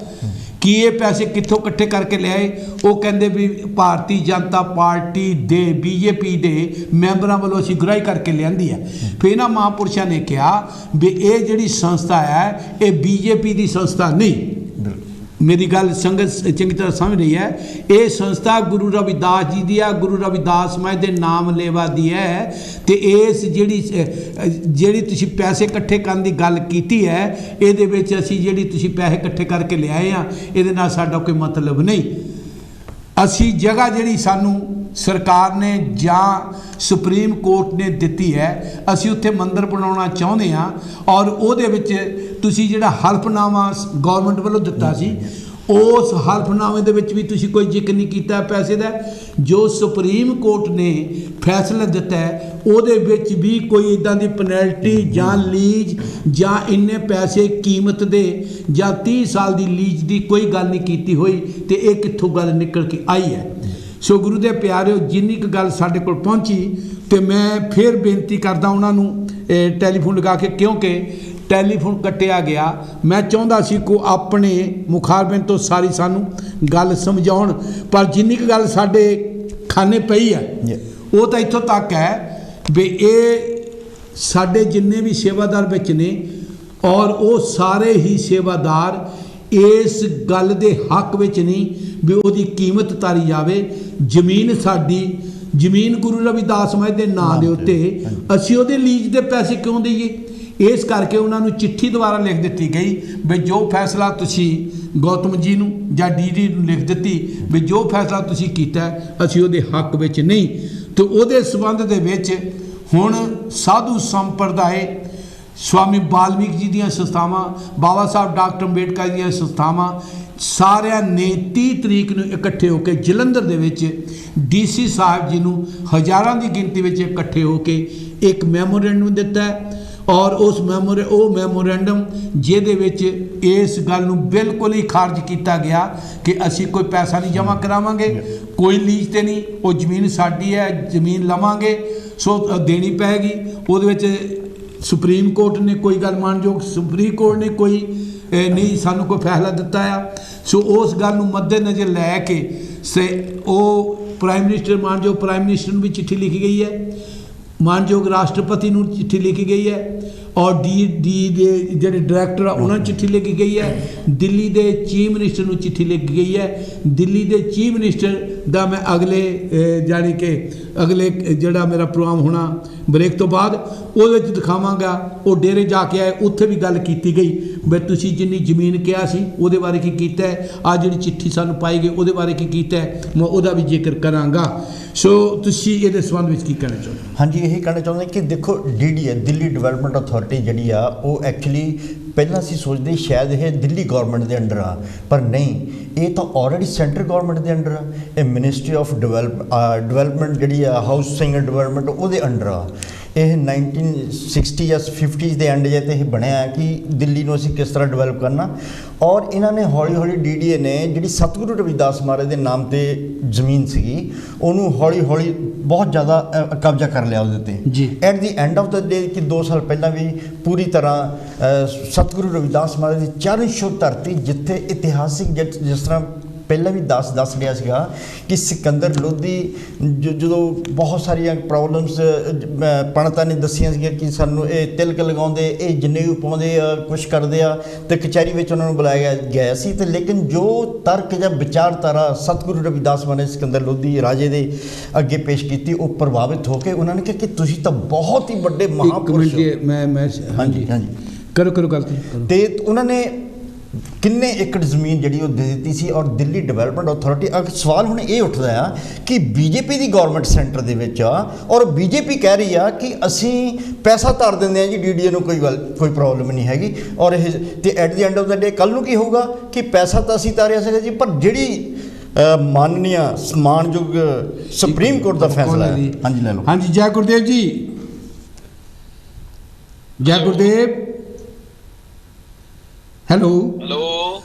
ਕਿ ਇਹ ਪੈਸੇ ਕਿੱਥੋਂ ਇਕੱਠੇ ਕਰਕੇ ਲਿਆਏ? ਉਹ ਕਹਿੰਦੇ ਵੀ ਭਾਰਤੀ ਜਨਤਾ ਪਾਰਟੀ ਦੇ ਬੀਜੇਪੀ ਦੇ ਮੈਂਬਰਾਂ ਵੱਲੋਂ ਅਸੀਂ ਗੁਰਾਈ ਕਰਕੇ ਲਿਆਂਦੀ ਹੈ। ਫਿਰ ਇਹਨਾਂ ਮਹਾਂਪੁਰਸ਼ਾਂ ਨੇ ਕਿਹਾ ਵੀ ਇਹ ਜਿਹੜੀ ਸੰਸਥਾ ਹੈ ਇਹ ਬੀਜੇਪੀ ਦੀ ਸੰਸਥਾ ਨਹੀਂ। ਮੇਰੀ ਗੱਲ ਸੰਗਤ ਚੰਗੀ ਤਰ੍ਹਾਂ ਸਮਝ ਰਹੀ ਹੈ। ਇਹ ਸੰਸਥਾ ਗੁਰੂ ਰਵਿਦਾਸ ਜੀ ਦੀ ਆ, ਗੁਰੂ ਰਵਿਦਾਸ ਮਹਾਰਾਜ ਦੇ ਨਾਮ ਲੇਵਾ ਦੀ ਹੈ। ਤੇ ਇਸ ਜਿਹੜੀ ਤੁਸੀਂ ਪੈਸੇ ਇਕੱਠੇ ਕਰਨ ਦੀ ਗੱਲ ਕੀਤੀ ਹੈ, ਇਹਦੇ ਵਿੱਚ ਅਸੀਂ ਜਿਹੜੀ ਤੁਸੀਂ ਪੈਸੇ ਇਕੱਠੇ ਕਰਕੇ ਲਿਆਏ ਆ, ਇਹਦੇ ਨਾਲ ਸਾਡਾ ਕੋਈ ਮਤਲਬ ਨਹੀਂ। ਅਸੀਂ ਜਗ੍ਹਾ ਜਿਹੜੀ ਸਾਨੂੰ ਸਰਕਾਰ ਨੇ ਜਾਂ ਸੁਪਰੀਮ ਕੋਰਟ ਨੇ ਦਿੱਤੀ ਹੈ, ਅਸੀਂ ਉੱਥੇ ਮੰਦਿਰ ਬਣਾਉਣਾ ਚਾਹੁੰਦੇ ਹਾਂ ਔਰ ਉਹਦੇ ਵਿੱਚ ਤੁਸੀਂ ਜਿਹੜਾ ਹਲਫਨਾਮਾ ਗਵਰਨਮੈਂਟ ਵੱਲੋਂ ਦਿੱਤਾ ਸੀ, ਉਸ ਹਲਫਨਾਮੇ ਦੇ ਵਿੱਚ ਵੀ ਤੁਸੀਂ ਕੋਈ ਜ਼ਿਕਰ ਨਹੀਂ ਕੀਤਾ ਪੈਸੇ ਦਾ। ਜੋ ਸੁਪਰੀਮ ਕੋਰਟ ਨੇ ਫੈਸਲਾ ਦਿੱਤਾ ਹੈ ਉਹਦੇ ਵਿੱਚ ਵੀ ਕੋਈ ਇੱਦਾਂ ਦੀ ਪੈਨਲਟੀ ਜਾਂ ਲੀਜ਼ ਜਾਂ ਇੰਨੇ ਪੈਸੇ ਕੀਮਤ ਦੇ ਜਾਂ 30 ਸਾਲ ਦੀ ਲੀਜ਼ ਦੀ ਕੋਈ ਗੱਲ ਨਹੀਂ ਕੀਤੀ ਹੋਈ। ਤੇ ਇਹ ਕਿੱਥੋਂ ਗੱਲ ਨਿਕਲ ਕੇ ਆਈ ਹੈ? ਸੋ ਗੁਰੂ ਦੇ ਪਿਆਰਿਓ, ਜਿੰਨੀ ਕੁ ਗੱਲ ਸਾਡੇ ਕੋਲ ਪਹੁੰਚੀ ਤੇ ਮੈਂ ਫਿਰ ਬੇਨਤੀ ਕਰਦਾ ਉਹਨਾਂ ਨੂੰ ਟੈਲੀਫੋਨ ਲਗਾ ਕੇ, ਕਿਉਂਕਿ ਟੈਲੀਫੋਨ ਕੱਟਿਆ ਗਿਆ। ਮੈਂ ਚਾਹੁੰਦਾ ਸੀ ਕੋ ਆਪਣੇ ਮੁਖਾਰਬਿੰਦ ਤੋਂ ਸਾਰੀ ਸਾਨੂੰ ਗੱਲ ਸਮਝਾਉਣ, ਪਰ ਜਿੰਨੀ ਕੁ ਗੱਲ ਸਾਡੇ ਖਾਨੇ ਪਈ ਹੈ ਉਹ ਤਾਂ ਇੱਥੋਂ ਤੱਕ ਹੈ ਵੀ ਇਹ ਸਾਡੇ ਜਿੰਨੇ ਵੀ ਸੇਵਾਦਾਰ ਵਿੱਚ ਨੇ ਔਰ ਉਹ ਸਾਰੇ ਹੀ ਸੇਵਾਦਾਰ ਇਸ ਗੱਲ ਦੇ ਹੱਕ ਵਿੱਚ ਨਹੀਂ ਵੀ ਉਹਦੀ ਕੀਮਤ ਤਾਰੀ ਜਾਵੇ। ਜ਼ਮੀਨ ਸਾਡੀ, ਜ਼ਮੀਨ ਗੁਰੂ ਰਵਿਦਾਸ ਮਹਾਰਾਜ ਦੇ ਨਾਂ ਦੇ ਉੱਤੇ, ਅਸੀਂ ਉਹਦੇ ਲੀਜ਼ ਦੇ ਪੈਸੇ ਕਿਉਂ ਦਈਏ? ਇਸ ਕਰਕੇ ਉਹਨਾਂ ਨੂੰ ਚਿੱਠੀ ਦੁਆਰਾ ਲਿਖ ਦਿੱਤੀ ਗਈ ਵੀ ਜੋ ਫੈਸਲਾ ਤੁਸੀਂ ਗੌਤਮ ਜੀ ਨੂੰ ਜਾਂ ਡੀਡੀ ਨੂੰ ਲਿਖ ਦਿੱਤੀ ਵੀ ਜੋ ਫੈਸਲਾ ਤੁਸੀਂ ਕੀਤਾ ਅਸੀਂ ਉਹਦੇ ਹੱਕ ਵਿੱਚ ਨਹੀਂ। ਤੇ ਉਹਦੇ ਸੰਬੰਧ ਦੇ ਵਿੱਚ ਹੁਣ ਸਾਧੂ ਸੰਪਰਦਾਇ, स्वामी वाल्मीकि जी ਦੀਆਂ ਸੰਸਥਾਵਾਂ, ਬਾਬਾ ਸਾਹਿਬ ਡਾਕਟਰ ਅੰਬੇਡਕਰ ਦੀਆਂ ਸੰਸਥਾਵਾਂ, ਸਾਰਿਆਂ ਨੇ 30 ਤਰੀਕ ਨੂੰ ਇਕੱਠੇ ਹੋ ਕੇ ਜਲੰਧਰ ਦੇ ਵਿੱਚ ਡੀਸੀ ਸਾਹਿਬ ਜੀ ਨੂੰ ਹਜ਼ਾਰਾਂ ਦੀ ਗਿਣਤੀ ਵਿੱਚ ਇਕੱਠੇ ਹੋ ਕੇ ਇੱਕ ਮੈਮੋਰੈਂਡਮ ਦਿੱਤਾ ਹੈ। ਔਰ ਉਸ ਮੈਮੋਰੈਂਡਮ ਜਿਹਦੇ ਵਿੱਚ ਇਸ ਗੱਲ ਨੂੰ ਬਿਲਕੁਲ ਹੀ ਖਾਰਜ ਕੀਤਾ ਗਿਆ ਕਿ ਅਸੀਂ ਕੋਈ ਪੈਸਾ ਨਹੀਂ ਜਮ੍ਹਾਂ ਕਰਾਵਾਂਗੇ, ਕੋਈ ਲੀਜ਼ ਤੇ ਨਹੀਂ, ਉਹ ਜ਼ਮੀਨ ਸਾਡੀ ਹੈ, ਜ਼ਮੀਨ ਲਵਾਂਗੇ ਸੋ ਦੇਣੀ ਪਏਗੀ। ਉਹਦੇ ਵਿੱਚ ਸੁਪਰੀਮ ਕੋਰਟ ਨੇ ਕੋਈ ਗੱਲ ਮਾਨਯੋਗ ਸੁਪਰੀਮ ਕੋਰਟ ਨੇ ਕੋਈ ਨਹੀਂ ਸਾਨੂੰ ਕੋਈ ਫੈਸਲਾ ਦਿੱਤਾ ਆ। ਸੋ ਉਸ ਗੱਲ ਨੂੰ ਮੱਦੇਨਜ਼ਰ ਲੈ ਕੇ ਉਹ ਪ੍ਰਾਈਮ ਮਿਨਿਸਟਰ ਮਾਨਯੋਗ ਪ੍ਰਾਈਮ ਮਿਨਿਸਟਰ ਨੂੰ ਵੀ ਚਿੱਠੀ ਲਿਖੀ ਗਈ ਹੈ, ਮਾਨਯੋਗ ਰਾਸ਼ਟਰਪਤੀ ਨੂੰ ਚਿੱਠੀ ਲਿਖੀ ਗਈ ਹੈ ਔਰ ਡੀ ਦੇ ਜਿਹੜੇ ਡਾਇਰੈਕਟਰ ਆ ਉਹਨਾਂ ਨੂੰ ਚਿੱਠੀ ਲਿਖੀ ਗਈ ਹੈ, ਦਿੱਲੀ ਦੇ ਚੀਫ ਮਿਨਿਸਟਰ ਨੂੰ ਚਿੱਠੀ ਲਿਖੀ ਗਈ ਹੈ। ਦਿੱਲੀ ਦੇ ਚੀਫ ਮਿਨਿਸਟਰ ਦਾ ਮੈਂ ਅਗਲੇ ਜਾਣੀ ਕਿ ਅਗਲੇ ਜਿਹੜਾ ਮੇਰਾ ਪ੍ਰੋਗਰਾਮ ਹੋਣਾ ਬ੍ਰੇਕ ਤੋਂ ਬਾਅਦ ਉਹਦੇ ਵਿੱਚ ਦਿਖਾਵਾਂਗਾ। ਉਹ ਡੇਰੇ ਜਾ ਕੇ ਆਏ, ਉੱਥੇ ਵੀ ਗੱਲ ਕੀਤੀ ਗਈ ਵੀ ਤੁਸੀਂ ਜਿੰਨੀ ਜ਼ਮੀਨ ਕਿਹਾ ਸੀ ਉਹਦੇ ਬਾਰੇ ਕੀ ਕੀਤਾ ਹੈ, ਆ ਜਿਹੜੀ ਚਿੱਠੀ ਸਾਨੂੰ ਪਾਈ ਗਈ ਉਹਦੇ ਬਾਰੇ ਕੀ ਕੀਤਾ ਹੈ, ਮੈਂ ਉਹਦਾ ਵੀ ਜ਼ਿਕਰ ਕਰਾਂਗਾ। ਸੋ ਤੁਸੀਂ ਇਹਦੇ ਸੰਬੰਧ ਵਿੱਚ ਕੀ ਕਹਿਣਾ ਚਾਹੁੰਦੇ? ਹਾਂਜੀ, ਇਹ ਕਹਿਣਾ ਚਾਹੁੰਦੇ ਕਿ ਦੇਖੋ DDA ਦਿੱਲੀ ਡਿਵੈਲਪਮੈਂਟ ਅਥਾਰਟੀ ਜਿਹੜੀ ਆ ਉਹ ਐਕਚੁਅਲੀ ਪਹਿਲਾਂ ਅਸੀਂ ਸੋਚਦੇ ਸ਼ਾਇਦ ਇਹ ਦਿੱਲੀ ਗਵਰਨਮੈਂਟ ਦੇ ਅੰਡਰ ਆ, ਪਰ ਨਹੀਂ, ਇਹ ਤਾਂ ਆਲਰੇਡੀ ਸੈਂਟਰ ਗਵਰਨਮੈਂਟ ਦੇ ਅੰਡਰ ਆ। ਇਹ ਮਿਨਿਸਟਰੀ ਆਫ ਡਿਵੈਲਪਮੈਂਟ ਜਿਹੜੀ ਆ ਹਾਊਸਿੰਗ ਐਂਡ ਡਿਵੈਲਪਮੈਂਟ ਉਹਦੇ ਅੰਡਰ ਆ। ਇਹ 1960 ਜਾਂ 50s ਦੇ ਐਂਡ ਜੇ 'ਤੇ ਇਹ ਬਣਿਆ ਕਿ ਦਿੱਲੀ ਨੂੰ ਅਸੀਂ ਕਿਸ ਤਰ੍ਹਾਂ ਡਿਵੈਲਪ ਕਰਨਾ। ਔਰ ਇਹਨਾਂ ਨੇ ਹੌਲੀ ਹੌਲੀ DDA ਨੇ ਜਿਹੜੀ ਸਤਿਗੁਰੂ ਰਵਿਦਾਸ ਮਹਾਰਾਜ ਦੇ ਨਾਮ 'ਤੇ ਜ਼ਮੀਨ ਸੀਗੀ ਉਹਨੂੰ ਹੌਲੀ ਹੌਲੀ ਬਹੁਤ ਜ਼ਿਆਦਾ ਕਬਜ਼ਾ ਕਰ ਲਿਆ ਉਹਦੇ 'ਤੇ ਜੀ। At the end of the day ਕਿ 2 ਸਾਲ ਪਹਿਲਾਂ ਵੀ ਪੂਰੀ ਤਰ੍ਹਾਂ ਸਤਿਗੁਰੂ ਰਵਿਦਾਸ ਮਹਾਰਾਜ ਦੀ ਚਰਨ ਛੋਹ ਧਰਤੀ, ਜਿੱਥੇ ਇਤਿਹਾਸਿਕ ਜਿਸ ਤਰ੍ਹਾਂ ਪਹਿਲਾਂ ਵੀ ਦੱਸ ਰਿਹਾ ਸੀਗਾ ਕਿ ਸਿਕੰਦਰ ਲੋਧੀ ਜਦੋਂ ਬਹੁਤ ਸਾਰੀਆਂ ਪ੍ਰੋਬਲਮਸ ਪੰਡਤਾਂ ਨੇ ਦੱਸੀਆਂ ਸੀਗੀਆਂ ਕਿ ਸਾਨੂੰ ਇਹ ਤਿਲਕ ਲਗਾਉਂਦੇ, ਇਹ ਜਨੇਊ ਪਾਉਂਦੇ ਆ, ਕੁਛ ਕਰਦੇ ਆ, ਅਤੇ ਕਚਹਿਰੀ ਵਿੱਚ ਉਹਨਾਂ ਨੂੰ ਬੁਲਾਇਆ ਗਿਆ ਸੀ। ਅਤੇ ਲੇਕਿਨ ਜੋ ਤਰਕ ਜਾਂ ਵਿਚਾਰਧਾਰਾ ਸਤਿਗੁਰੂ ਰਵਿਦਾਸ ਮਹਾਰਾਜ ਸਿਕੰਦਰ ਲੋਧੀ ਰਾਜੇ ਦੇ ਅੱਗੇ ਪੇਸ਼ ਕੀਤੀ, ਉਹ ਪ੍ਰਭਾਵਿਤ ਹੋ ਕੇ ਉਹਨਾਂ ਨੇ ਕਿਹਾ ਕਿ ਤੁਸੀਂ ਤਾਂ ਬਹੁਤ ਹੀ ਵੱਡੇ ਮਹਾਂਪੁਰਸ਼ ਹੋ। ਮੈਂ ਹਾਂਜੀ ਹਾਂਜੀ ਕਰੋ ਗੱਲ। ਅਤੇ ਉਹਨਾਂ ਨੇ ਕਿੰਨੇ ਏਕੜ ਜ਼ਮੀਨ ਜਿਹੜੀ ਉਹ ਦੇ ਦਿੱਤੀ ਸੀ। ਔਰ ਦਿੱਲੀ ਡਿਵੈਲਪਮੈਂਟ ਅਥਾਰਟੀ, ਸਵਾਲ ਹੁਣ ਇਹ ਉੱਠਦਾ ਆ ਕਿ BJP ਦੀ ਗਵਰਨਮੈਂਟ ਸੈਂਟਰ ਦੇ ਵਿੱਚ ਆ ਔਰ BJP ਕਹਿ ਰਹੀ ਆ ਕਿ ਅਸੀਂ ਪੈਸਾ ਧਾਰ ਦਿੰਦੇ ਆ ਜੀ DDA ਨੂੰ, ਕੋਈ ਪ੍ਰੋਬਲਮ ਨਹੀਂ ਹੈਗੀ। ਔਰ ਇਹ ਤੇ ਐਟ ਦੀ ਐਂਡ ਆਫ ਦਾ ਡੇ ਕੱਲ੍ਹ ਨੂੰ ਕੀ ਹੋਊਗਾ ਕਿ ਪੈਸਾ ਤਾਂ ਅਸੀਂ ਤਾਰਿਆ ਸੀਗਾ ਜੀ, ਪਰ ਜਿਹੜੀ ਮਾਨਨੀय ਸਨਮਾਨਯੋਗ ਸੁਪਰੀਮ ਕੋਰਟ ਦਾ ਫੈਸਲਾ ਹੈ। ਹਾਂਜੀ ਲੈ ਲਓ। ਹਾਂਜੀ, ਜੈ ਗੁਰਦੇਵ ਜੀ, ਜੈ ਗੁਰਦੇਵ। ਹੈਲੋ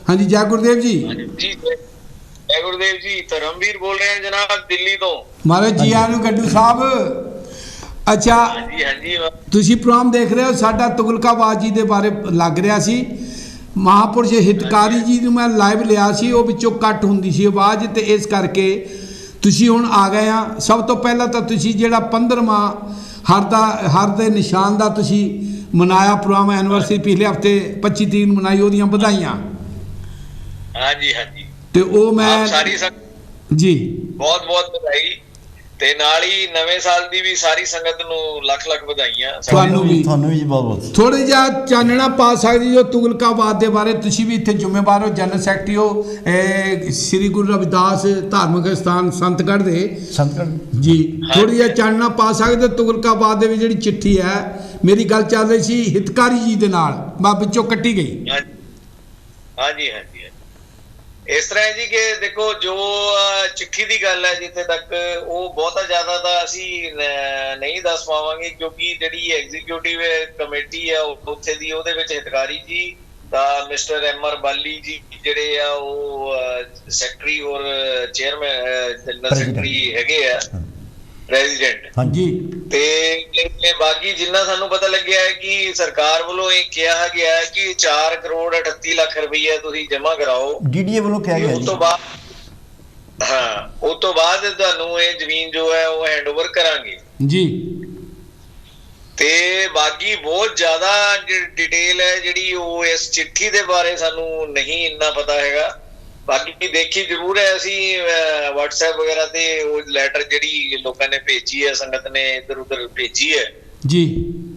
ਹਾਂਜੀ, ਜੈ ਗੁਰਦੇਵ ਜੀ। ਜੀ ਜੈ ਗੁਰਦੇਵ ਜੀ, ਧਰਮਵੀਰ ਬੋਲ ਰਹੇ ਹਾਂ ਜਨਾਬ, ਦਿੱਲੀ ਤੋਂ। ਮਹਾਰਾਜ ਜੀ ਆਇਆਂ ਨੂੰ ਗੱਡੂ ਸਾਹਿਬ। ਅੱਛਾ, ਹਾਂਜੀ ਤੁਸੀਂ ਪ੍ਰੋਗਰਾਮ ਦੇਖ ਰਹੇ ਹੋ, ਸਾਡਾ ਤੁਗਲਕਾਬਾਦ ਜੀ ਦੇ ਬਾਰੇ ਲੱਗ ਰਿਹਾ ਸੀ। ਮਹਾਂਪੁਰਸ਼ ਹਿਤਕਾਰੀ ਜੀ ਨੂੰ ਮੈਂ ਲਾਈਵ ਲਿਆ ਸੀ, ਉਹ ਵਿੱਚੋਂ ਕੱਟ ਹੁੰਦੀ ਸੀ ਆਵਾਜ਼, ਤੇ ਇਸ ਕਰਕੇ ਤੁਸੀਂ ਹੁਣ ਆ ਗਏ ਆ। ਸਭ ਤੋਂ ਪਹਿਲਾਂ ਤਾਂ ਤੁਸੀਂ ਜਿਹੜਾ 15ਵਾਂ ਹਰ ਦੇ ਨਿਸ਼ਾਨ ਦਾ ਤੁਸੀਂ ਮਨਾਇਆ ਪ੍ਰੋਗਰਾਮ, ਐਨਵਰਸਰੀ ਪਿਛਲੇ ਹਫਤੇ 25 ਤਰੀਕ ਨੂੰ ਮਨਾਈ, ਉਹਦੀਆਂ ਵਧਾਈਆਂ। ਹਾਂਜੀ ਤੇ ਉਹ ਮੈਂ ਸਾਰੀ ਜੀ ਬਹੁਤ ਵਧਾਈ, ਤੇ ਨਾਲ ਹੀ ਨਵੇਂ ਸਾਲ ਦੀ ਵੀ ਸਾਰੀ ਸੰਗਤ ਨੂੰ ਲੱਖ ਵਧਾਈਆਂ। ਤੁਹਾਨੂੰ ਵੀ ਜੀ ਬਹੁਤ ਥੋੜ੍ਹਾ ਜਿਹਾ ਚਾਨਣਾ ਪਾ ਸਕਦੀ ਜੋ ਤੁਗਲਕਾਬਾਦ ਦੇ ਬਾਰੇ, ਤੁਸੀਂ ਵੀ ਇੱਥੇ ਜ਼ਿੰਮੇਵਾਰ ਹੋ, ਜਨਰਲ ਸੈਕਟਰੀ ਹੋ ਸ੍ਰੀ ਗੁਰੂ ਰਵਿਦਾਸ ਧਾਰਮਿਕ ਸਥਾਨ ਸੰਤਗੜ੍ਹ ਦੇ ਜੀ। ਥੋੜ੍ਹੀ ਜਿਹਾ ਚਾਨਣਾ ਪਾ ਸਕਦੇ ਤੁਗਲਕਾਬਾਦ ਦੇ ਵਿੱਚ ਜਿਹੜੀ ਚਿੱਠੀ ਹੈ, ਮੇਰੀ ਗੱਲ ਚੱਲ ਰਹੀ ਸੀ ਹਿਤਕਾਰੀ ਜੀ ਦੇ ਨਾਲ, ਮੈਂ ਵਿੱਚੋਂ ਕੱਟੀ ਗਈ। ਹਾਂਜੀ ਇਸ ਤਰ੍ਹਾਂ ਹੈ ਜੀ ਕਿ ਦੇਖੋ ਜੋ ਚਿੱਠੀ ਦੀ ਗੱਲ ਹੈ, ਜਿੱਥੇ ਤੱਕ ਉਹ ਬਹੁਤਾ ਜ਼ਿਆਦਾ ਤਾਂ ਅਸੀਂ ਨਹੀਂ ਦੱਸ ਪਾਵਾਂਗੇ, ਕਿਉਂਕਿ ਜਿਹੜੀ ਐਗਜ਼ੀਕਿਊਟਿਵ ਕਮੇਟੀ ਆ ਉੱਥੇ ਦੀ, ਉਹਦੇ ਵਿੱਚ ਹਿਤਕਾਰੀ ਜੀ ਤਾਂ ਮਿਸਟਰ MR ਬਾਲੀ ਜੀ ਜਿਹੜੇ ਆ ਉਹ ਸੈਕਟਰੀ ਔਰ ਚੇਅਰਮੈਨ ਜਨਰਲ ਸੈਕਟਰੀ ਹੈਗੇ ਆ, ਪ੍ਰੈਜ਼ੀਡੈਂਟ। ਹਾਂਜੀ। ਤੇ ਬਾਕੀ ਜਿੰਨਾ ਸਾਨੂੰ ਪਤਾ ਲੱਗਿਆ ਹੈ ਕਿ ਸਰਕਾਰ ਵੱਲੋਂ ਇਹ ਕਿਹਾ ਗਿਆ ਹੈ ਕਿ 4 ਕਰੋੜ 38 ਲੱਖ ਰੁਪਈਆ ਤੁਸੀਂ ਜਮ੍ਹਾਂ ਕਰਾਓ DDA ਵੱਲੋਂ ਕਿਹਾ ਗਿਆ। ਉਸ ਤੋਂ ਬਾਅਦ ਤੁਹਾਨੂੰ ਇਹ ਜ਼ਮੀਨ ਜੋ ਹੈ ਉਹ ਹੈਂਡਓਵਰ ਕਰਾਂਗੇ ਜੀ। ਤੇ ਬਾਕੀ ਬਹੁਤ ਜ਼ਿਆਦਾ ਡਿਟੇਲ ਹੈ ਜਿਹੜੀ ਉਹ ਇਸ ਚਿੱਠੀ ਦੇ ਬਾਰੇ ਸਾਨੂੰ ਨਹੀਂ ਇੰਨਾ ਪਤਾ ਹੈਗਾ। ਬਾਕੀ ਦੇਖੀ ਜ਼ਰੂਰ ਹੈ, ਅਸੀਂ WhatsApp ਵਗੈਰਾ ਤੇ ਉਹ ਲੈਟਰ ਜਿਹੜੀ ਲੋਕਾਂ ਨੇ ਭੇਜੀ ਹੈ, ਸੰਗਤ ਨੇ ਇੱਧਰ ਉੱਧਰ ਭੇਜੀ ਹੈ ਜੀ।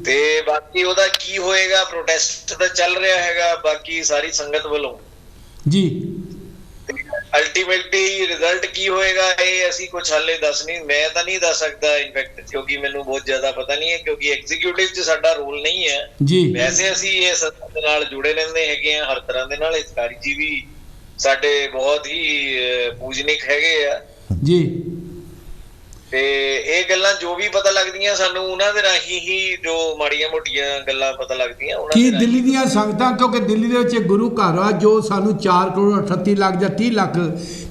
ਤੇ ਬਾਕੀ ਉਹਦਾ ਕੀ ਹੋਏਗਾ, ਪ੍ਰੋਟੈਸਟ ਤਾਂ ਚੱਲ ਰਿਹਾ ਹੈਗਾ ਬਾਕੀ ਸਾਰੀ ਸੰਗਤ ਵੱਲੋਂ ਜੀ। ਅਲਟੀਮੇਟਲੀ ਰਿਜ਼ਲਟ ਕੀ ਹੋਏਗਾ ਇਹ ਅਸੀਂ ਕੁਝ ਹਾਲੇ ਮੈਂ ਤਾਂ ਨਹੀਂ ਦੱਸ ਸਕਦਾ ਇਨਫੈਕਟ, ਕਿਉਂਕਿ ਮੈਨੂੰ ਬਹੁਤ ਜ਼ਿਆਦਾ ਪਤਾ ਨਹੀਂ ਹੈ, ਕਿਉਂਕਿ ਐਗਜ਼ੀਕਿਊਟਿਵ 'ਚ ਸਾਡਾ ਰੋਲ ਨਹੀਂ ਹੈ ਜੀ। ਵੈਸੇ ਅਸੀਂ ਇਹ ਸੰਗਤ ਦੇ ਨਾਲ ਜੁੜੇ ਰਹਿੰਦੇ ਹੈਗੇ ਆ ਹਰ ਤਰ੍ਹਾਂ ਦੇ ਨਾਲ। ਹਿਤਕਾਰੀ ਜੀ ਵੀ ਸਾਡੇ ਬਹੁਤ ਹੀ ਪੂਜਨਿਕ ਹੈਗੇ ਆ ਜੀ। ਤੇ ਇਹ ਗੱਲਾਂ ਜੋ ਵੀ ਪਤਾ ਲੱਗਦੀਆਂ ਸਾਨੂੰ ਉਹਨਾਂ ਦੇ ਰਾਹੀਂ ਹੀ, ਜੋ ਮਾੜੀਆਂ ਮੋਟੀਆਂ ਗੱਲਾਂ ਪਤਾ ਲੱਗਦੀਆਂ ਉਹਨਾਂ ਕੀ ਦਿੱਲੀ ਦੀਆਂ ਸੰਗਤਾਂ, ਕਿਉਂਕਿ ਦਿੱਲੀ ਦੇ ਵਿੱਚ ਗੁਰੂ ਘਰ ਆ ਜੋ ਸਾਨੂੰ 4 ਕਰੋੜ 38 ਲੱਖ ਜਾਂ 30 ਲੱਖ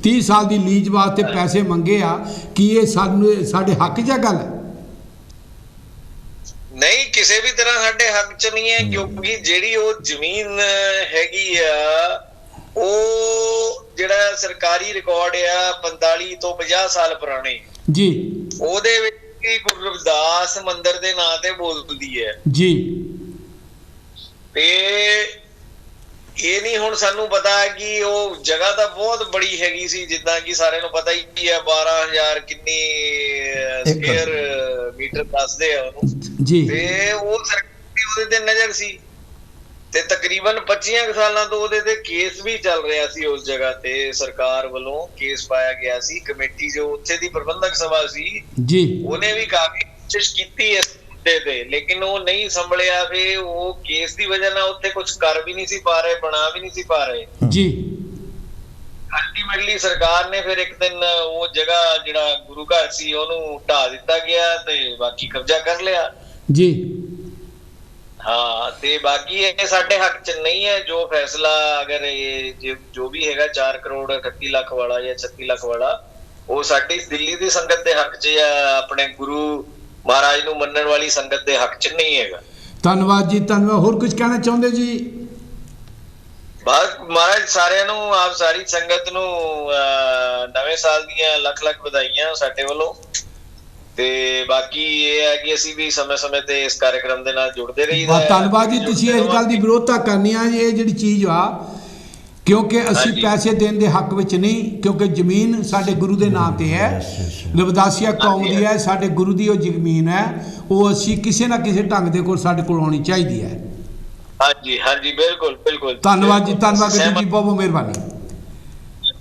30 ਸਾਲ ਦੀ ਲੀਜ਼ ਵਾਸਤੇ ਪੈਸੇ ਮੰਗੇ ਆ, ਕੀ ਇਹ ਸਾਡੇ ਹੱਕ 'ਚ ਗੱਲ ਹੈ? ਨਹੀਂ, ਕਿਸੇ ਵੀ ਤਰ੍ਹਾਂ ਸਾਡੇ ਹੱਕ 'ਚ ਨਹੀਂ ਹੈ, ਕਿਉਂਕਿ ਜਿਹੜੀ ਉਹ ਜ਼ਮੀਨ ਹੈਗੀ ਆ ਉਹ ਜਿਹੜਾ ਸਰਕਾਰੀ ਰਿਕਾਰਡ ਆ 45 ਤੋਂ 50 ਸਾਲ ਪੁਰਾਣੇ ਜੀ, ਉਹਦੇ ਵਿੱਚ ਕਿ ਗੁਰੂ ਰਵਿਦਾਸ ਮੰਦਿਰ ਦੇ ਨਾਂ ਤੇ ਬੋਲਦੀ ਹੈ ਜੀ। ਤੇ ਇਹ ਨਹੀਂ ਹੁਣ ਸਾਨੂੰ ਪਤਾ ਹੈ ਕਿ ਉਹ ਜਗ੍ਹਾ ਤਾਂ ਬਹੁਤ ਬੜੀ ਹੈਗੀ ਸੀ, ਜਿੱਦਾਂ ਕਿ ਸਾਰਿਆਂ ਨੂੰ ਪਤਾ ਹੀ ਹੈ 12,000 ਕਿੰਨੀ ਸਕੁਅਰ ਮੀਟਰ ਦੱਸਦੇ ਆ ਉਹਨੂੰ ਜੀ। ਤੇ ਉਹ ਸਰਕਾਰ ਦੀ ਉਹਦੇ ਤੇ ਨਜ਼ਰ ਸੀ ਤੇ ਤਕਰੀਬਨ 25 ਸਾਲਾਂ ਤੋਂ ਉਹਦੇ ਤੇ ਕੇਸ ਵੀ ਚੱਲ ਰਿਹਾ ਸੀ। ਉਸ ਜਗ੍ਹਾ ਤੇ ਸਰਕਾਰ ਵੱਲੋਂ ਕੇਸ ਪਾਇਆ ਗਿਆ ਸੀ। ਕਮੇਟੀ ਜੋ ਉੱਥੇ ਦੀ ਪ੍ਰਬੰਧਕ ਸਭਾ ਸੀ ਜੀ, ਉਹਨੇ ਵੀ ਕਾਫੀ ਕੋਸ਼ਿਸ਼ ਕੀਤੀ ਇਸ ਮੁੱਦੇ ਤੇ, ਲੇਕਿਨ ਉਹ ਨਹੀਂ ਸੰਭਲਿਆ। ਫੇ ਉਹ ਕੇਸ ਦੀ ਵਜ੍ਹਾ ਨਾਲ ਉੱਥੇ ਕੁਝ ਕਰ ਵੀ ਨਹੀਂ ਸੀ ਪਾ ਰਹੇ, ਬਣਾ ਵੀ ਨਹੀਂ ਸੀ ਪਾ ਰਹੇ ਜੀ। ਅਲਟੀਮੇਟਲੀ ਸਰਕਾਰ ਨੇ ਫਿਰ ਇੱਕ ਦਿਨ ਉਹ ਜਗ੍ਹਾ ਜਿਹੜਾ ਗੁਰੂ ਘਰ ਸੀ ਉਹਨੂੰ ਢਾਹ ਦਿੱਤਾ ਗਿਆ ਤੇ ਬਾਕੀ ਕਬਜ਼ਾ ਕਰ ਲਿਆ ਜੀ। ਹਾਂ, ਤੇ ਬਾਕੀ ਇਹ ਸਾਡੇ ਹੱਕ ਚ ਨਹੀਂ ਹੈ ਜੋ ਫੈਸਲਾ, ਅਗਰ ਇਹ ਜੋ ਵੀ ਹੈਗਾ 4 ਕਰੋੜ 38 ਲੱਖ ਵਾਲਾ ਜਾਂ 36 ਲੱਖ ਵਾਲਾ, ਉਹ ਸਾਡੀ ਦਿੱਲੀ ਦੀ ਸੰਗਤ ਦੇ ਹੱਕ ਚ ਜਾਂ ਆਪਣੇ ਗੁਰੂ ਮਹਾਰਾਜ ਨੂੰ ਮੰਨਣ ਵਾਲੀ ਸੰਗਤ ਦੇ ਹੱਕ ਚ ਨਹੀਂ ਹੈਗਾ। ਧੰਨਵਾਦ ਜੀ, ਧੰਨਵਾਦ। ਹੋਰ ਕੁਝ ਕਹਿਣਾ ਚਾਹੁੰਦੇ ਜੀ? ਬਸ ਮਹਾਰਾਜ ਸਾਰਿਆਂ ਨੂੰ, ਆਪ ਸਾਰੀ ਸੰਗਤ ਨੂੰ ਨਵੇਂ ਸਾਲ ਦੀਆਂ ਲੱਖ ਲੱਖ ਵਧਾਈਆਂ ਸਾਡੇ ਵੱਲੋਂ। ਤੇ ਬਾਕੀ ਇਹ ਹੈ ਕਿ ਅਸੀਂ ਵੀ ਸਮੇਂ-ਸਮੇਂ ਤੇ ਇਸ ਕਾਰਜਕ੍ਰਮ ਦੇ ਨਾਲ ਜੁੜਦੇ ਰਹੀਦਾ। ਧੰਨਵਾਦ ਜੀ। ਤੁਸੀਂ ਇਸ ਗੱਲ ਦੀ ਵਿਰੋਧਤਾ ਕਰਨੀ ਆ ਇਹ ਜਿਹੜੀ ਚੀਜ਼ ਆ, ਕਿਉਂਕਿ ਅਸੀਂ ਪੈਸੇ ਦੇਣ ਦੇ ਹੱਕ ਵਿੱਚ ਨਹੀਂ, ਕਿਉਂਕਿ ਜ਼ਮੀਨ ਸਾਡੇ ਗੁਰੂ ਦੇ ਨਾਂ ਤੇ ਹੈ, ਰਵਿਦਾਸੀਆ ਕੌਮ ਦੀ ਹੈ, ਸਾਡੇ ਗੁਰੂ ਦੀ ਉਹ ਜ਼ਮੀਨ ਹੈ, ਉਹ ਅਸੀਂ ਕਿਸੇ ਨਾ ਕਿਸੇ ਢੰਗ ਦੇ ਕੋਲ ਸਾਡੇ ਕੋਲ ਆਉਣੀ ਚਾਹੀਦੀ ਹੈ। ਹਾਂਜੀ ਹਾਂਜੀ, ਬਿਲਕੁਲ ਬਿਲਕੁਲ। ਧੰਨਵਾਦ ਜੀ, ਧੰਨਵਾਦ ਜੀ, ਬਹੁਤ ਬਹੁਤ ਮਿਹਰਬਾਨੀ।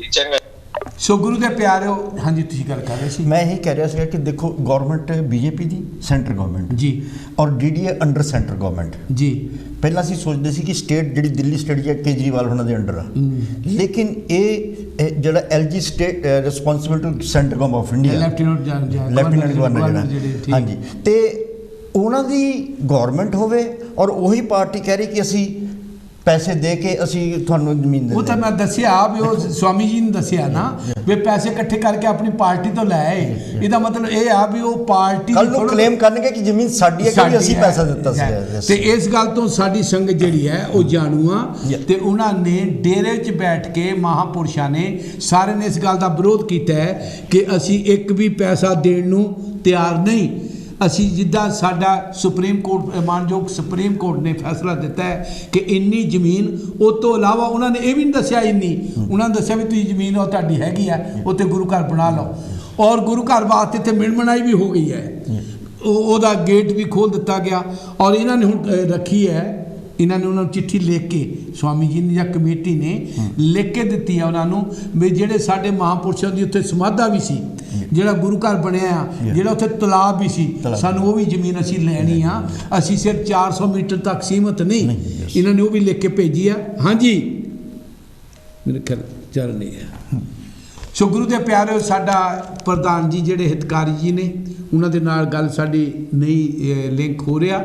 ਚੰਗਾ। ਸੋ ਗੁਰੂ ਦੇ ਪਿਆਰਿਓ, ਹਾਂਜੀ ਤੁਸੀਂ ਗੱਲ ਕਰ ਰਹੇ ਸੀ। ਮੈਂ ਇਹੀ ਕਹਿ ਰਿਹਾ ਸੀਗਾ ਕਿ ਦੇਖੋ ਗਵਰਨਮੈਂਟ ਬੀਜੇਪੀ ਦੀ, ਸੈਂਟਰ ਗਵਰਨਮੈਂਟ ਜੀ, ਔਰ ਡੀਡੀਏ ਅੰਡਰ ਸੈਂਟਰ ਗਵਰਨਮੈਂਟ ਜੀ। ਪਹਿਲਾਂ ਅਸੀਂ ਸੋਚਦੇ ਸੀ ਕਿ ਸਟੇਟ ਜਿਹੜੀ ਦਿੱਲੀ ਸਟੇਟ ਜਾਂ ਕੇਜਰੀਵਾਲ ਉਹਨਾਂ ਦੇ ਅੰਡਰ ਆ, ਲੇਕਿਨ ਇਹ ਜਿਹੜਾ LG state responsibility centre government of India, lieutenant governor ਜਿਹੜਾ, ਹਾਂਜੀ, ਤੇ ਉਹਨਾਂ ਦੀ ਗਵਰਨਮੈਂਟ ਹੋਵੇ ਔਰ ਉਹੀ ਪਾਰਟੀ ਕਹਿ ਰਹੀ ਕਿ ਅਸੀਂ ਪੈਸੇ ਦੇ ਕੇ ਅਸੀਂ ਤੁਹਾਨੂੰ ਜ਼ਮੀਨ ਦੇ, ਉਹ ਤਾਂ ਮੈਂ ਦੱਸਿਆ ਵੀ ਉਹ ਸਵਾਮੀ ਜੀ ਨੇ ਦੱਸਿਆ ਨਾ ਵੀ ਪੈਸੇ ਇਕੱਠੇ ਕਰਕੇ ਆਪਣੀ ਪਾਰਟੀ ਤੋਂ ਲੈ ਆਏ। ਇਹਦਾ ਮਤਲਬ ਇਹ ਆ ਵੀ ਉਹ ਪਾਰਟੀ ਕੱਲ ਨੂੰ ਕਲੇਮ ਕਰਨਗੇ ਕਿ ਜ਼ਮੀਨ ਸਾਡੀ ਹੈ ਕਿਉਂਕਿ ਅਸੀਂ ਪੈਸਾ ਦਿੱਤਾ ਸੀ। ਤੇ ਇਸ ਗੱਲ ਤੋਂ ਸਾਡੀ ਸੰਗਤ ਜਿਹੜੀ ਹੈ ਉਹ ਜਾਣੂ ਆ, ਤੇ ਉਹਨਾਂ ਨੇ ਡੇਰੇ 'ਚ ਬੈਠ ਕੇ ਮਹਾਂਪੁਰਸ਼ਾਂ ਨੇ ਸਾਰੇ ਨੇ ਇਸ ਗੱਲ ਦਾ ਵਿਰੋਧ ਕੀਤਾ ਹੈ ਕਿ ਅਸੀਂ ਇੱਕ ਵੀ ਪੈਸਾ ਦੇਣ ਨੂੰ ਤਿਆਰ ਨਹੀਂ। ਅਸੀਂ ਜਿੱਦਾਂ ਸਾਡਾ ਸੁਪਰੀਮ ਕੋਰਟ, ਮਾਨਯੋਗ ਸੁਪਰੀਮ ਕੋਰਟ ਨੇ ਫੈਸਲਾ ਦਿੱਤਾ ਹੈ ਕਿ ਇੰਨੀ ਜ਼ਮੀਨ, ਉਹ ਤੋਂ ਇਲਾਵਾ ਉਹਨਾਂ ਨੇ ਇਹ ਵੀ ਨਹੀਂ ਦੱਸਿਆ ਇੰਨੀ, ਉਹਨਾਂ ਨੇ ਦੱਸਿਆ ਵੀ ਤੁਸੀਂ ਜ਼ਮੀਨ ਉਹ ਤੁਹਾਡੀ ਹੈਗੀ ਆ, ਉੱਥੇ ਗੁਰੂ ਘਰ ਬਣਾ ਲਓ। ਔਰ ਗੁਰੂ ਘਰ ਵਾਸਤੇ ਇੱਥੇ ਮਿਣਮਣਾਈ ਵੀ ਹੋ ਗਈ ਹੈ, ਉਹਦਾ ਗੇਟ ਵੀ ਖੋਲ੍ਹ ਦਿੱਤਾ ਗਿਆ। ਔਰ ਇਹਨਾਂ ਨੇ ਹੁਣ ਰੱਖੀ ਹੈ, ਇਹਨਾਂ ਨੇ ਉਹਨਾਂ ਨੂੰ ਚਿੱਠੀ ਲਿਖ ਕੇ, ਸਵਾਮੀ ਜੀ ਨੇ ਜਾਂ ਕਮੇਟੀ ਨੇ ਲਿਖ ਕੇ ਦਿੱਤੀ ਆ ਉਹਨਾਂ ਨੂੰ ਵੀ ਜਿਹੜੇ ਸਾਡੇ ਮਹਾਂਪੁਰਸ਼ਾਂ ਦੀ ਉੱਥੇ ਸਮਾਧਾ ਵੀ ਸੀ, ਜਿਹੜਾ ਗੁਰੂ ਘਰ ਬਣਿਆ ਆ, ਜਿਹੜਾ ਉੱਥੇ ਤਲਾਬ ਵੀ ਸੀ, ਸਾਨੂੰ ਉਹ ਵੀ ਜ਼ਮੀਨ ਅਸੀਂ ਲੈਣੀ ਆ, ਅਸੀਂ ਸਿਰਫ 400 ਮੀਟਰ ਤੱਕ ਸੀਮਤ ਨਹੀਂ। ਇਹਨਾਂ ਨੇ ਉਹ ਵੀ ਲਿਖ ਕੇ ਭੇਜੀ ਆ। ਹਾਂਜੀ, ਮੇਰੇ ਖਿਆਲ ਚੱਲ ਨਹੀਂ ਹੈ। ਸੋ ਗੁਰੂ ਦੇ ਪਿਆਰਿਓ, ਸਾਡਾ ਪ੍ਰਧਾਨ ਜੀ ਜਿਹੜੇ ਹਿਤਕਾਰੀ ਜੀ ਨੇ, ਉਹਨਾਂ ਦੇ ਨਾਲ ਗੱਲ ਸਾਡੀ ਨਹੀਂ ਲਿੰਕ ਹੋ ਰਿਹਾ।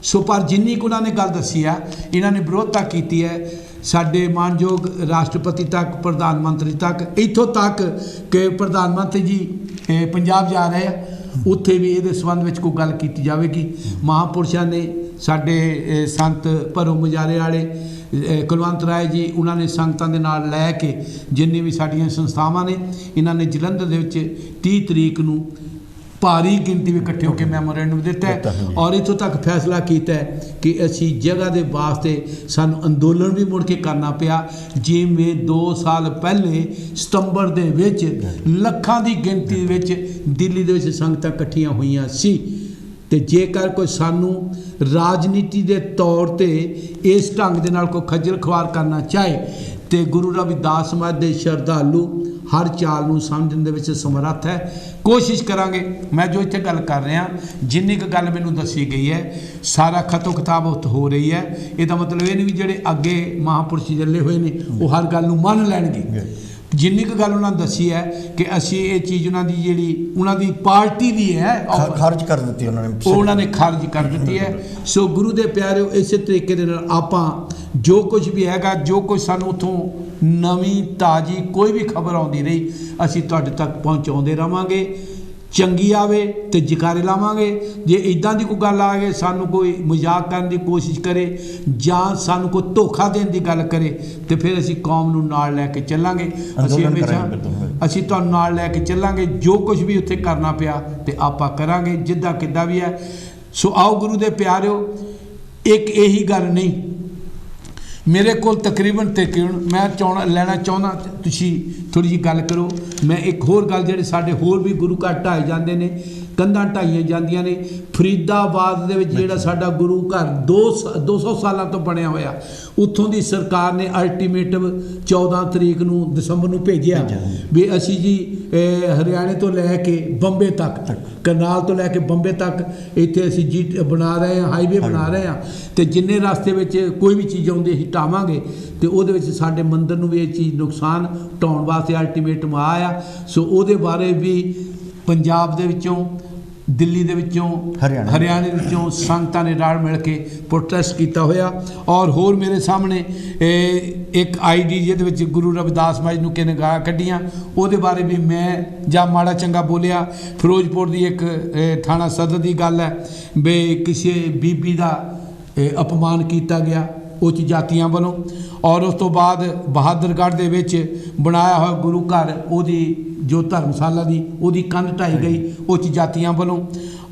ਸੋ ਪਰ ਜਿੰਨੀ ਕੁ ਉਹਨਾਂ ਨੇ ਗੱਲ ਦੱਸੀ ਆ, ਇਹਨਾਂ ਨੇ ਵਿਰੋਧਤਾ ਕੀਤੀ ਹੈ ਸਾਡੇ ਮਾਨਯੋਗ ਰਾਸ਼ਟਰਪਤੀ ਤੱਕ, ਪ੍ਰਧਾਨ ਮੰਤਰੀ ਤੱਕ, ਇੱਥੋਂ ਤੱਕ ਕਿ ਪ੍ਰਧਾਨ ਮੰਤਰੀ ਜੀ ਪੰਜਾਬ ਜਾ ਰਹੇ ਆ, ਉੱਥੇ ਵੀ ਇਹਦੇ ਸੰਬੰਧ ਵਿੱਚ ਕੋਈ ਗੱਲ ਕੀਤੀ ਜਾਵੇਗੀ। ਮਹਾਂਪੁਰਸ਼ਾਂ ਨੇ ਸਾਡੇ ਸੰਤ ਭਰੋ ਮੁਜਾਰੇ ਵਾਲੇ ਕੁਲਵੰਤ ਰਾਏ ਜੀ, ਉਹਨਾਂ ਨੇ ਸੰਗਤਾਂ ਦੇ ਨਾਲ ਲੈ ਕੇ ਜਿੰਨੀ ਵੀ ਸਾਡੀਆਂ ਸੰਸਥਾਵਾਂ ਨੇ, ਇਹਨਾਂ ਨੇ ਜਲੰਧਰ ਦੇ ਵਿੱਚ 30 ਤਰੀਕ ਨੂੰ ਭਾਰੀ ਗਿਣਤੀ ਵਿੱਚ ਇਕੱਠੇ ਹੋ ਕੇ ਮੈਮੋਰੈਂਡਮ ਦਿੱਤਾ ਹੈ। ਔਰ ਇੱਥੋਂ ਤੱਕ ਫੈਸਲਾ ਕੀਤਾ ਹੈ ਕਿ ਅਸੀਂ ਜਗ੍ਹਾ ਦੇ ਵਾਸਤੇ ਸਾਨੂੰ ਅੰਦੋਲਨ ਵੀ ਮੁੜ ਕੇ ਕਰਨਾ ਪਿਆ, ਜਿਵੇਂ 2 ਸਾਲ ਪਹਿਲੇ ਸਤੰਬਰ ਦੇ ਵਿੱਚ ਲੱਖਾਂ ਦੀ ਗਿਣਤੀ ਵਿੱਚ ਦਿੱਲੀ ਦੇ ਵਿੱਚ ਸੰਗਤਾਂ ਇਕੱਠੀਆਂ ਹੋਈਆਂ ਸੀ। ਤੇ ਜੇਕਰ ਕੋਈ ਸਾਨੂੰ ਰਾਜਨੀਤੀ ਦੇ ਤੌਰ ਤੇ ਇਸ ਢੰਗ ਦੇ ਨਾਲ ਕੋਈ ਖੱਜਲ ਖੁਆਰ ਕਰਨਾ ਚਾਹੇ, ਤੇ ਗੁਰੂ ਰਵਿਦਾਸ ਸਮਾਜ ਦੇ ਸ਼ਰਧਾਲੂ ਹਰ ਚਾਲ ਨੂੰ ਸਮਝਣ ਦੇ ਵਿੱਚ ਸਮਰੱਥ ਹੈ। ਕੋਸ਼ਿਸ਼ ਕਰਾਂਗੇ। ਮੈਂ ਜੋ ਇੱਥੇ ਗੱਲ ਕਰ ਰਿਹਾ, ਜਿੰਨੀ ਕੁ ਗੱਲ ਮੈਨੂੰ ਦੱਸੀ ਗਈ ਹੈ, ਸਾਰਾ ਖਤੋ ਕਿਤਾਬ ਉੱਥੇ ਹੋ ਰਹੀ ਹੈ। ਇਹਦਾ ਮਤਲਬ ਇਹ ਨਹੀਂ ਵੀ ਜਿਹੜੇ ਅੱਗੇ ਮਹਾਂਪੁਰਸ਼ ਚੱਲੇ ਹੋਏ ਨੇ ਉਹ ਹਰ ਗੱਲ ਨੂੰ ਮੰਨ ਲੈਣਗੇ। ਜਿੰਨੀ ਕੁ ਗੱਲ ਉਹਨਾਂ ਨੇ ਦੱਸੀ ਹੈ ਕਿ ਅਸੀਂ ਇਹ ਚੀਜ਼ ਉਹਨਾਂ ਦੀ ਜਿਹੜੀ ਉਹਨਾਂ ਦੀ ਪਾਰਟੀ ਦੀ ਹੈ, ਖਾਰਜ ਕਰ ਦਿੱਤੀ ਉਹਨਾਂ ਨੇ ਖਾਰਜ ਕਰ ਦਿੱਤੀ ਹੈ। ਸੋ ਗੁਰੂ ਦੇ ਪਿਆਰਿਓ, ਇਸੇ ਤਰੀਕੇ ਦੇ ਨਾਲ ਆਪਾਂ ਜੋ ਕੁਝ ਵੀ ਹੈਗਾ, ਜੋ ਕੁਝ ਸਾਨੂੰ ਉੱਥੋਂ ਨਵੀਂ ਤਾਜ਼ੀ ਕੋਈ ਵੀ ਖਬਰ ਆਉਂਦੀ ਰਹੀ, ਅਸੀਂ ਤੁਹਾਡੇ ਤੱਕ ਪਹੁੰਚਾਉਂਦੇ ਰਹਾਂਗੇ। ਚੰਗੀ ਆਵੇ ਤੇ ਜਕਾਰੇ ਲਾਵਾਂਗੇ। ਜੇ ਇੱਦਾਂ ਦੀ ਕੋਈ ਗੱਲ ਆ ਗਈ, ਸਾਨੂੰ ਕੋਈ ਮਜ਼ਾਕ ਕਰਨ ਦੀ ਕੋਸ਼ਿਸ਼ ਕਰੇ ਜਾਂ ਸਾਨੂੰ ਕੋਈ ਧੋਖਾ ਦੇਣ ਦੀ ਗੱਲ ਕਰੇ, ਤੇ ਫਿਰ ਅਸੀਂ ਕੌਮ ਨੂੰ ਨਾਲ ਲੈ ਕੇ ਚੱਲਾਂਗੇ। ਅਸੀਂ ਹਮੇਸ਼ਾ ਅਸੀਂ ਤੁਹਾਨੂੰ ਨਾਲ ਲੈ ਕੇ ਚੱਲਾਂਗੇ, ਜੋ ਕੁਝ ਵੀ ਉੱਥੇ ਕਰਨਾ ਪਿਆ ਤੇ ਆਪਾਂ ਕਰਾਂਗੇ, ਜਿੱਦਾਂ ਕਿੱਦਾਂ ਵੀ ਹੈ। ਸੋ ਆਓ ਗੁਰੂ ਦੇ ਪਿਆਰਿਓ, ਇੱਕ ਇਹੀ ਗੱਲ ਨਹੀਂ, ਮੇਰੇ ਕੋਲ ਤਕਰੀਬਨ ਮੈਂ ਲੈਣਾ ਚਾਹੁੰਦਾ ਤੁਸੀਂ ਥੋੜੀ ਜਿਹੀ ਗੱਲ ਕਰੋ। ਮੈਂ ਇੱਕ ਹੋਰ ਗੱਲ, ਜਿਹੜੇ ਸਾਡੇ ਹੋਰ ਵੀ ਗੁਰੂ ਘਰ ਢਾਏ ਜਾਂਦੇ ਨੇ, ਕੰਧਾਂ ਢਾਈਆਂ ਜਾਂਦੀਆਂ ਨੇ। ਫਰੀਦਾਬਾਦ ਦੇ ਵਿੱਚ ਜਿਹੜਾ ਸਾਡਾ ਗੁਰੂ ਘਰ 200 ਸਾਲਾਂ ਤੋਂ ਬਣਿਆ ਹੋਇਆ, ਉੱਥੋਂ ਦੀ ਸਰਕਾਰ ਨੇ ਅਲਟੀਮੇਟਮ 14 ਤਰੀਕ ਨੂੰ ਦਸੰਬਰ ਨੂੰ ਭੇਜਿਆ ਵੀ ਅਸੀਂ ਜੀ ਹਰਿਆਣੇ ਤੋਂ ਲੈ ਕੇ ਬੰਬੇ ਤੱਕ, ਕਰਨਾਲ ਤੋਂ ਲੈ ਕੇ ਬੰਬੇ ਤੱਕ ਇੱਥੇ ਅਸੀਂ ਜੀ ਬਣਾ ਰਹੇ ਹਾਂ, ਹਾਈਵੇ ਬਣਾ ਰਹੇ ਹਾਂ, ਤੇ ਜਿੰਨੇ ਰਸਤੇ ਵਿੱਚ ਕੋਈ ਵੀ ਚੀਜ਼ ਆਉਂਦੀ ਅਸੀਂ ਢਾਵਾਂਗੇ, ਤੇ ਉਹਦੇ ਵਿੱਚ ਸਾਡੇ ਮੰਦਿਰ ਨੂੰ ਵੀ ਇਹ ਚੀਜ਼ ਨੁਕਸਾਨ ਢਾਉਣ ਵਾਸਤੇ ਅਲਟੀਮੇਟਮ ਆਇਆ। ਸੋ ਉਹਦੇ ਬਾਰੇ ਵੀ ਪੰਜਾਬ ਦੇ ਵਿੱਚੋਂ, ਦਿੱਲੀ ਦੇ ਵਿੱਚੋਂ, ਹਰਿਆਣੇ ਦੇ ਵਿੱਚੋਂ ਸੰਗਤਾਂ ਨੇ ਰਲ ਮਿਲ ਕੇ ਪ੍ਰੋਟੈਸਟ ਕੀਤਾ ਹੋਇਆ। ਔਰ ਹੋਰ ਮੇਰੇ ਸਾਹਮਣੇ ਇੱਕ ID ਜਿਹਦੇ ਵਿੱਚ ਗੁਰੂ ਰਵਿਦਾਸ ਮਹਾਰਾਜ ਨੂੰ ਕਿਨੇ ਗਾਲਾਂ ਕੱਢੀਆਂ, ਉਹਦੇ ਬਾਰੇ ਵੀ ਮੈਂ ਜਾਂ ਮਾੜਾ ਚੰਗਾ ਬੋਲਿਆ। ਫਿਰੋਜ਼ਪੁਰ ਦੀ ਇੱਕ ਥਾਣਾ ਸਦਰ ਦੀ ਗੱਲ ਹੈ ਵੀ ਕਿਸੇ ਬੀਬੀ ਦਾ ਅਪਮਾਨ ਕੀਤਾ ਗਿਆ ਉੱਚ ਜਾਤੀਆਂ ਵੱਲੋਂ। ਔਰ ਉਸ ਤੋਂ ਬਾਅਦ ਬਹਾਦਰਗੜ੍ਹ ਦੇ ਵਿੱਚ ਬਣਾਇਆ ਹੋਇਆ ਗੁਰੂ ਘਰ, ਉਹਦੀ ਜੋ ਧਰਮਸ਼ਾਲਾ ਦੀ ਉਹਦੀ ਕੰਧ ਢਾਈ ਗਈ ਉੱਚ ਜਾਤੀਆਂ ਵੱਲੋਂ।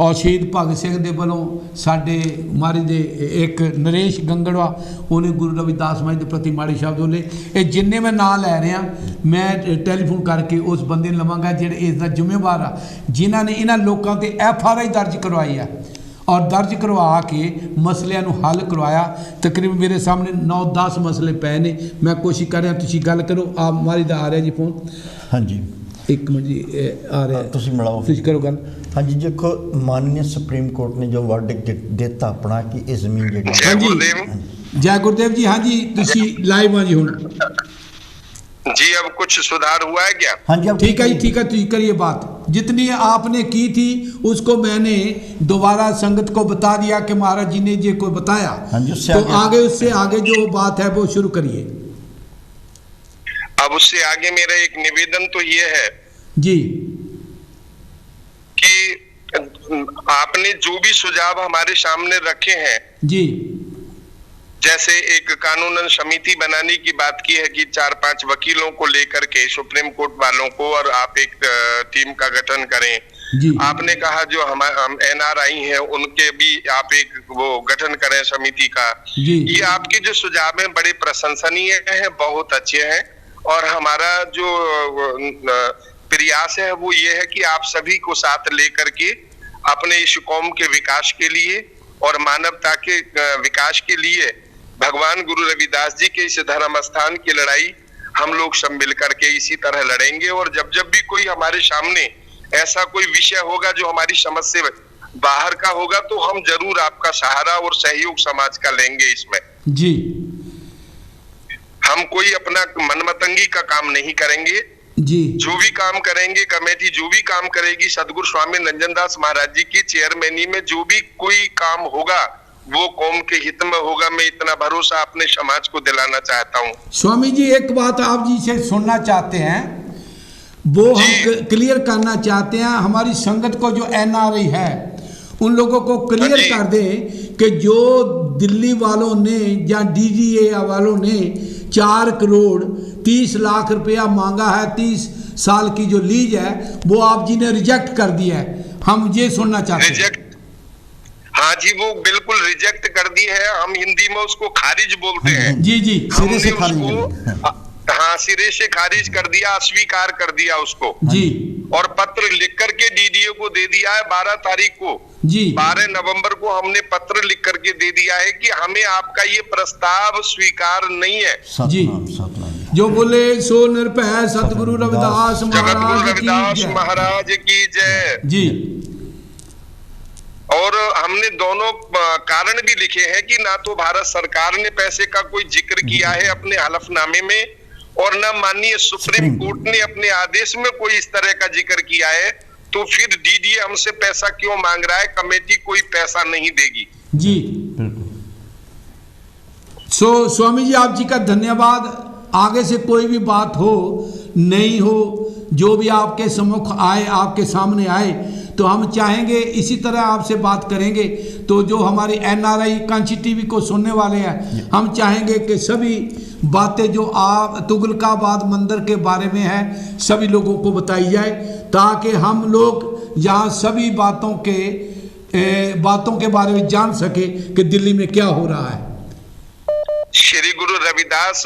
ਔਰ ਸ਼ਹੀਦ ਭਗਤ ਸਿੰਘ ਦੇ ਵੱਲੋਂ ਸਾਡੇ ਮਹਾਰਾਜ ਦੇ ਇੱਕ ਨਰੇਸ਼ ਗੰਗੜਵਾ, ਉਹਨੇ ਗੁਰੂ ਰਵਿਦਾਸ ਮਹਾਰਾਜ ਦੇ ਪ੍ਰਤੀ ਮਾੜੇ ਸ਼ਬਦ ਬੋਲੇ। ਇਹ ਜਿੰਨੇ ਮੈਂ ਨਾਂ ਲੈ ਰਿਹਾ, ਮੈਂ ਟੈਲੀਫੋਨ ਕਰਕੇ ਉਸ ਬੰਦੇ ਨੂੰ ਲਵਾਂਗਾ ਜਿਹੜੇ ਇਸ ਦਾ ਜ਼ਿੰਮੇਵਾਰ ਆ, ਜਿਨ੍ਹਾਂ ਨੇ ਇਹਨਾਂ ਲੋਕਾਂ 'ਤੇ FRI ਦਰਜ ਕਰਵਾਈ ਆ ਔਰ ਦਰਜ ਕਰਵਾ ਕੇ ਮਸਲਿਆਂ ਨੂੰ ਹੱਲ ਕਰਵਾਇਆ। ਤਕਰੀਬਨ ਮੇਰੇ ਸਾਹਮਣੇ 9-10 ਮਸਲੇ ਪਏ ਨੇ, ਮੈਂ ਕੋਸ਼ਿਸ਼ ਕਰ ਰਿਹਾ, ਤੁਸੀਂ ਗੱਲ ਕਰੋ। ਆ ਮਾਰੀ ਦਾ ਆ ਰਿਹਾ ਜੀ ਫੋਨ। ਹਾਂਜੀ, ਇੱਕ ਮਿੰਟ ਜੀ, ਆ ਰਿਹਾ, ਤੁਸੀਂ ਮਿਲਾਓ, ਤੁਸੀਂ ਕਰੋ ਗੱਲ। ਹਾਂਜੀ, ਦੇਖੋ ਮਾਨनीय ਸੁਪਰੀਮ ਕੋਰਟ ਨੇ ਜੋ ਵਰਡਿਕਟ ਦਿੱਤਾ ਆਪਣਾ ਕਿ ਇਹ ਜ਼ਮੀਨ ਜਿਹੜੀ, ਹਾਂਜੀ जय गुरुदेव जी। हाँ जी, तुसी लाइव हाँ जी हुण जी। अब कुछ सुधार हुआ है क्या? हाँ जी, ठीक है जी, ठीक है, तुम करिए बात। जितनी आपने की थी उसको मैंने दोबारा संगत को बता दिया कि महाराज जी ने ये को बताया, तो आगे उससे आगे जो बात है वो शुरू करिए। अब उससे आगे मेरा एक निवेदन तो ये है जी कि आपने जो भी सुझाव हमारे सामने रखे हैं जी, जैसे एक कानूनन समिति बनाने की बात की है कि 4-5 वकीलों को लेकर के सुप्रीम कोर्ट वालों को, और आप एक टीम का गठन करें जी। आपने कहा जो हम NRI हैं उनके भी आप एक वो गठन करें समिति का जी। ये आपके जो सुझाव हैं बड़े प्रशंसनीय हैं, बहुत अच्छे हैं, और हमारा जो प्रयास है वो ये है कि आप सभी को साथ लेकर के अपने इस कौम के विकास के लिए और मानवता के विकास के लिए भगवान गुरु रविदास जी के इस धर्म स्थान की लड़ाई हम लोग सब मिल करके इसी तरह लड़ेंगे। और जब जब भी कोई हमारे सामने ऐसा कोई विषय होगा जो हमारी समझ से बाहर का होगा, तो हम जरूर आपका सहारा और सहयोग समाज का लेंगे इसमें जी। हम कोई अपना मनमतंगी का काम नहीं करेंगे जी। जो भी काम करेंगे, कमेटी जो भी काम करेगी, सदगुरु स्वामी नंजनदास महाराज जी की चेयरमैनी में जो भी कोई काम होगा वो कौम के हित में होगा। मैं इतना भरोसा अपने समाज को दिलाना चाहता हूँ। स्वामी जी, एक बात आप जी से सुनना चाहते हैं, वो हम क्लियर करना चाहते हैं। हमारी संगत को जो NRI है उन लोगों को क्लियर कर दें कि जो दिल्ली वालों ने या DGA वालों ने 4 करोड़ 30 लाख रुपया मांगा है, 30 साल की जो लीज है, वो आप जी ने रिजेक्ट कर दिया है। हम ये सुनना चाहते हैं। हाँ जी, वो बिल्कुल रिजेक्ट कर दी है। हम हिंदी में उसको खारिज बोलते हैं जी जी, सिरे से खारिज। हाँ, सिरे से खारिज कर दिया, अस्वीकार कर दिया उसको जी। और पत्र लिख करके DDA को दे दिया है 12 तारीख को जी। 12 नवंबर को हमने पत्र लिख करके दे दिया है कि हमें आपका ये प्रस्ताव स्वीकार नहीं है जी। जो बोले सो निरभय सतगुरु रविदास महाराज की जय जी। और हमने दोनों कारण भी लिखे हैं कि ना तो भारत सरकार ने पैसे का कोई जिक्र किया है अपने हलफनामे में, और ना माननीय सुप्रीम कोर्ट ने अपने आदेश में कोई इस तरह का जिक्र किया है। तो फिर DDA हमसे पैसा क्यों मांग रहा है? कमेटी कोई पैसा नहीं देगी जी। स्वामी जी, आप जी का धन्यवाद। आगे से कोई भी बात हो नहीं हो, जो भी आपके सम्मुख आए, आपके सामने आए, तो हम चाहेंगे इसी तरह आपसे बात करेंगे। तो जो हमारे NRI कांची टीवी को सुनने वाले हैं, हम चाहेंगे कि सभी बातें जो आप तुगलकाबाद मंदिर के बारे में है सभी लोगों को बताई जाए, ताकि हम लोग यहाँ सभी बातों के बारे में जान सके कि दिल्ली में क्या हो रहा है। श्री गुरु रविदास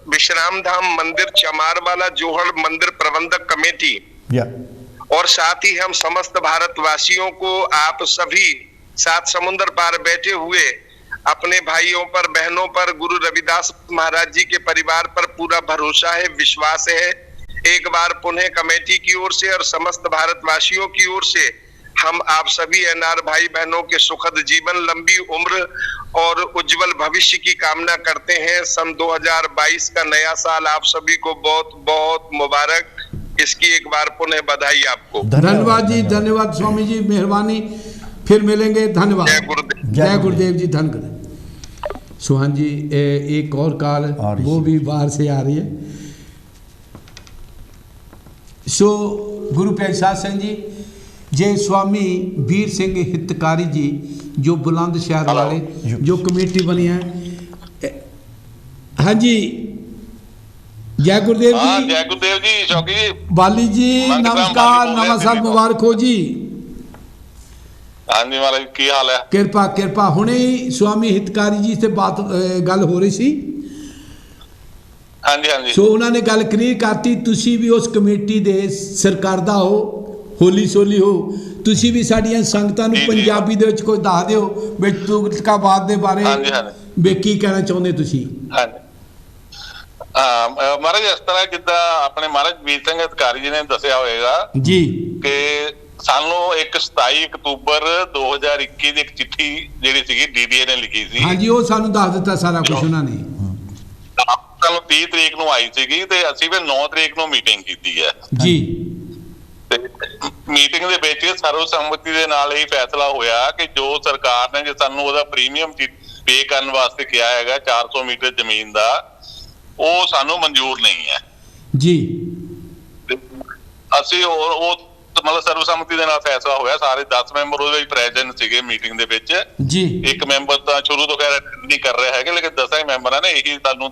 विश्राम धाम मंदिर चमारवाला जोहड़ मंदिर प्रबंधक कमेटी और साथ ही हम समस्त भारतवासियों को, आप सभी 7 समुद्र पार बैठे हुए अपने भाइयों पर, बहनों पर, गुरु रविदास महाराज जी के परिवार पर पूरा भरोसा है, विश्वास है। एक बार पुनः कमेटी की ओर से और समस्त भारतवासियों की ओर से हम आप सभी NR भाई बहनों के सुखद जीवन, लंबी उम्र और उज्जवल भविष्य की कामना करते हैं। सन 2022 का नया साल आप सभी को बहुत बहुत मुबारक। इसकी एक बार पुनः बधाई आपको। धन्यवाद जी, धन्यवाद स्वामी जी, मेहरबानी। फिर मिलेंगे, धन्यवाद। जय गुरुदेव। जय गुरुदेव जी, धन्यवाद। सुहान जी, एक और कॉल वो भी बाहर से आ रही है। सो गुरु प्रसाद सिंह जी, जय स्वामी वीर सिंह हितकारी जी जो बुलंदशहर वाले जो कमेटी बनी है। हाँ जी, जय गुरुदेव जी। जय गुरुदेव जी, शौकी जी, बाली जी नमस्कार, नमस्कार, मुबारक हो जी। हाँ जी महाराज, की हाल है? किरपा किरपा। हुणे ही स्वामी हितकारी जी से गल हो रही सी। हाँ जी, हाँ जी। सो उन्होंने गल क्लीयर करती, तुसी भी उस कमेटी दे सरकर्दा हो, होली सोली हो, तुसी भी साड़ियां संगतां नूं पंजाबी दे विच कोई दस दिओ भी तुगलकाबाद दे बारे वे की कहना चाहुंदे तुसी? हाँ जी, महाराज इस तरह जिद्दां अपने महाराज वीर सिंह हितकारी जी ने दसिया होएगा जी कि सानू एक 27 अक्तूबर 2021 ਦੀ ਇੱਕ ਚਿੱਠੀ ਜਿਹੜੀ ਸੀਗੀ DDA ਨੇ ਲਿਖੀ ਸੀ। हाँ जी, वो सानू दस दिता सारा कुछ उन्होंने। ਸਾਨੂੰ 30 ਤਰੀਕ ਨੂੰ ਆਈ ਸੀਗੀ ਤੇ ਅਸੀਂ ਫਿਰ 9 ਤਰੀਕ ਨੂੰ ਮੀਟਿੰਗ ਕੀਤੀ ਹੈ जी। ਤੇ ਮੀਟਿੰਗ ਦੇ ਵਿੱਚ ਸਰਵਸੰਮਤੀ ਦੇ ਨਾਲ ਇਹ ਫੈਸਲਾ ਹੋਇਆ ਕਿ ਜੋ ਸਰਕਾਰ ਨੇ ਜੇ ਸਾਨੂੰ ਉਹਦਾ ਪ੍ਰੀਮੀਅਮ ਪੇ ਕਰਨ ਵਾਸਤੇ ਕਿਹਾ ਹੈਗਾ 400 ਮੀਟਰ ਜ਼ਮੀਨ ਦਾ, ਉਹ ਸਾਨੂੰ ਮਨਜ਼ੂਰ ਨਹੀਂ ਹੈ जी। ਅਸੀਂ ਉਹ ਮਤਲਬ ਸਰਵਸੰਮਤੀ ਦੇ ਨਾਲ ਫੈਸਲਾ ਹੋਇਆ। ਸਾਰੇ 10 ਮੈਂਬਰ ਉਹਦੇ ਵਿੱਚ ਪ੍ਰੈਜ਼ੈਂਟ ਸੀਗੇ ਮੀਟਿੰਗ ਦੇ ਵਿੱਚ जी। ਇੱਕ ਮੈਂਬਰ ਤਾਂ ਸ਼ੁਰੂ ਤੋਂ ਖੈਰ ਨਹੀਂ ਕਰ ਰਿਹਾ ਹੈਗਾ, ਲੇਕਿਨ 10 ਮੈਂਬਰਾਂ ਨੇ ਇਹੀ ਸਾਨੂੰ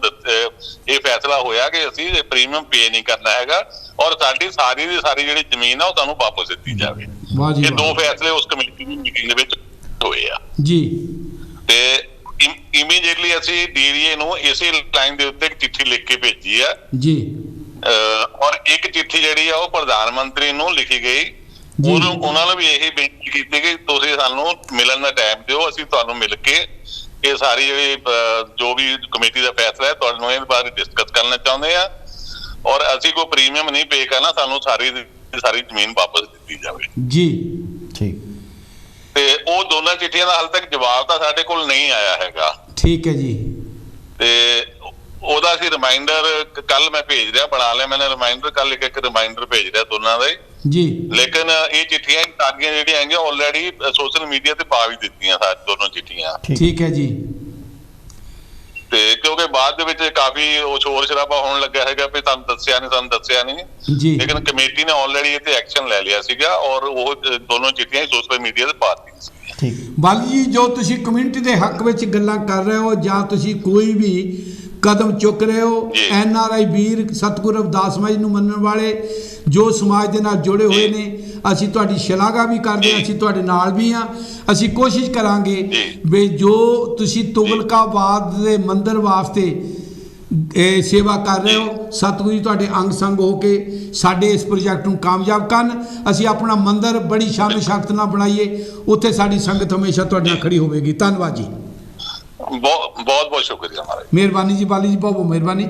ਇਹ ਫੈਸਲਾ ਹੋਇਆ ਕਿ ਅਸੀਂ ਪ੍ਰੀਮੀਅਮ ਪੇ ਨਹੀਂ ਕਰਨਾ ਹੈਗਾ ਔਰ ਸਾਡੀ ਸਾਰੀ ਦੀ ਸਾਰੀ ਜਿਹੜੀ ਜ਼ਮੀਨ ਆ ਉਹ ਤੁਹਾਨੂੰ ਵਾਪਸ ਦਿੱਤੀ ਜਾਵੇ। ਇਹ ਦੋ ਫੈਸਲੇ ਉਸ ਕਮੇਟੀ ਦੀ ਮੀਟਿੰਗ ਦੇ ਵਿੱਚ ਹੋਏ ਆ ਜੀ। ਤੇ ਇਮੀਡੀਏਟਲੀ ਅਸੀਂ DDA ਨੂੰ ਇਸੇ ਲਾਈਨ ਦੇ ਉੱਤੇ ਇੱਕ ਚਿੱਠੀ ਲਿਖ ਕੇ ਭੇਜੀ ਆ ਜੀ। ਔਰ ਇੱਕ ਚਿੱਠੀ ਜਿਹੜੀ ਆ ਉਹ ਪ੍ਰਧਾਨ ਮੰਤਰੀ ਨੂੰ ਲਿਖੀ ਗਈ। ਉਹਨਾਂ ਨੇ ਵੀ ਇਹੀ ਬੇਨਤੀ ਕੀਤੀ ਕਿ ਤੁਸੀਂ ਸਾਨੂੰ ਮਿਲਣ ਦਾ ਟਾਈਮ ਦਿਓ, ਅਸੀਂ ਤੁਹਾਨੂੰ ਮਿਲ ਕੇ ਇਹ ਸਾਰੀ ਜਿਹੜੀ ਜੋ ਵੀ ਕਮੇਟੀ ਦਾ ਫੈਸਲਾ ਹੈ ਤੁਹਾਨੂੰ ਇਹਦੇ ਬਾਰੇ ਡਿਸਕਸ ਕਰਨਾ ਚਾਹੁੰਦੇ ਆ ਔਰ ਅਸੀਂ ਕੋਈ ਪ੍ਰੀਮੀਅਮ ਨਹੀਂ ਪੇ ਕਰਨਾ, ਸਾਨੂੰ ਸਾਰੀ ਜ਼ਮੀਨ ਵਾਪਸ ਦਿੱਤੀ ਜਾਵੇ ਜੀ। ਠੀਕ। ਤੇ ਉਹ ਦੋਨਾਂ ਚਿੱਠੀਆਂ ਦਾ ਹਾਲੇ ਤੱਕ ਜਵਾਬ ਤਾਂ ਸਾਡੇ ਕੋਲ ਨਹੀਂ ਆਇਆ ਹੈਗਾ। ठीक है जी। ਤੇ ਉਹਦਾ ਅਸੀਂ ਰਿਮਾਈਂਡਰ ਕੱਲ ਮੈਂ ਭੇਜ ਰਿਹਾ, ਬਣਾ ਲਿਆ ਮੈंने ਰਿਮਾਈਂਡਰ, ਕੱਲ ਇੱਕ ਰਿਮਾਈਂਡਰ ਭੇਜ ਰਿਹਾ ਦੋਨਾਂ ਦਾ जी। ਲੇਕਿਨ ਇਹ ਚਿੱਠੀਆਂ ਸਾਰੀਆਂ ਜਿਹੜੀਆਂ ਹੈਗੀਆਂ ਆਲਰੇਡੀ ਸੋਸ਼ਲ ਮੀਡੀਆ ਤੇ ਪਾ ਵੀ ਦਿੱਤੀਆਂ ਸਾਰੀ ਦੋਨੋਂ ਚਿੱਠੀਆਂ। ठीक है जी। ਤੇ ਕਿਉਂਕਿ ਬਾਅਦ ਦੇ ਵਿੱਚ ਕਾਫੀ ਉਹ ਸ਼ੋਰ ਸ਼ਰਾਬਾ ਹੋਣ ਲੱਗਾ ਹੈਗਾ ਵੀ ਸਾਨੂੰ ਦੱਸਿਆ ਨਹੀਂ ਜੀ। ਲੇਕਿਨ ਕਮੇਟੀ ਨੇ ਆਲਰੇਡੀ ਇਹ ਤੇ ਐਕਸ਼ਨ ਲੈ ਲਿਆ ਸੀਗਾ ਔਰ ਉਹ ਦੋਨੋਂ ਚਿੱਠੀਆਂ ਸੋਸ਼ਲ ਮੀਡੀਆ ਤੇ ਪਾ ਦਿੱਤੀਆਂ ਸੀ। ਠੀਕ। ਬਾਲੀ ਜੀ, ਜੋ ਤੁਸੀਂ ਕਮਿਊਨਿਟੀ ਦੇ ਹੱਕ ਵਿੱਚ ਗੱਲਾਂ ਕਰ ਰਹੇ ਹੋ ਜਾਂ ਤੁਸੀਂ ਕੋਈ ਵੀ ਕਦਮ ਚੁੱਕ ਰਹੇ ਹੋ, NRI ਵੀਰ ਸਤਿਗੁਰੂ ਰਵਿਦਾਸ ਮਾਈ ਨੂੰ ਮੰਨਣ ਵਾਲੇ ਜੋ ਸਮਾਜ ਦੇ ਨਾਲ ਜੁੜੇ ਹੋਏ ਨੇ, ਅਸੀਂ ਤੁਹਾਡੀ ਸ਼ਲਾਘਾ ਵੀ ਕਰਦੇ ਹਾਂ, ਅਸੀਂ ਤੁਹਾਡੇ ਨਾਲ ਵੀ ਹਾਂ। ਅਸੀਂ ਕੋਸ਼ਿਸ਼ ਕਰਾਂਗੇ ਵੀ ਜੋ ਤੁਸੀਂ ਤੁਗਲਕਾਬਾਦ ਦੇ ਮੰਦਿਰ ਵਾਸਤੇ ਸੇਵਾ ਕਰ ਰਹੇ ਹੋ, ਸਤਿਗੁਰੂ ਜੀ ਤੁਹਾਡੇ ਅੰਗ ਸੰਗ ਹੋ ਕੇ ਸਾਡੇ ਇਸ ਪ੍ਰੋਜੈਕਟ ਨੂੰ ਕਾਮਯਾਬ ਕਰਨ। ਅਸੀਂ ਆਪਣਾ ਮੰਦਿਰ ਬੜੀ ਸ਼ਾਨ ਸ਼ੌਕਤ ਨਾਲ ਬਣਾਈਏ, ਉੱਥੇ ਸਾਡੀ ਸੰਗਤ ਹਮੇਸ਼ਾ ਤੁਹਾਡੇ ਨਾਲ ਖੜੀ ਹੋਵੇਗੀ। ਧੰਨਵਾਦ ਜੀ। ਬਹੁਤ ਬਹੁਤ ਸ਼ੁਕਰੀਆ ਮਹਾਰਾਜ, ਮਿਹਰਬਾਨੀ ਜੀ। ਬਾਲੀ ਜੀ, ਬਹੁਤ ਬਹੁਤ ਮਿਹਰਬਾਨੀ।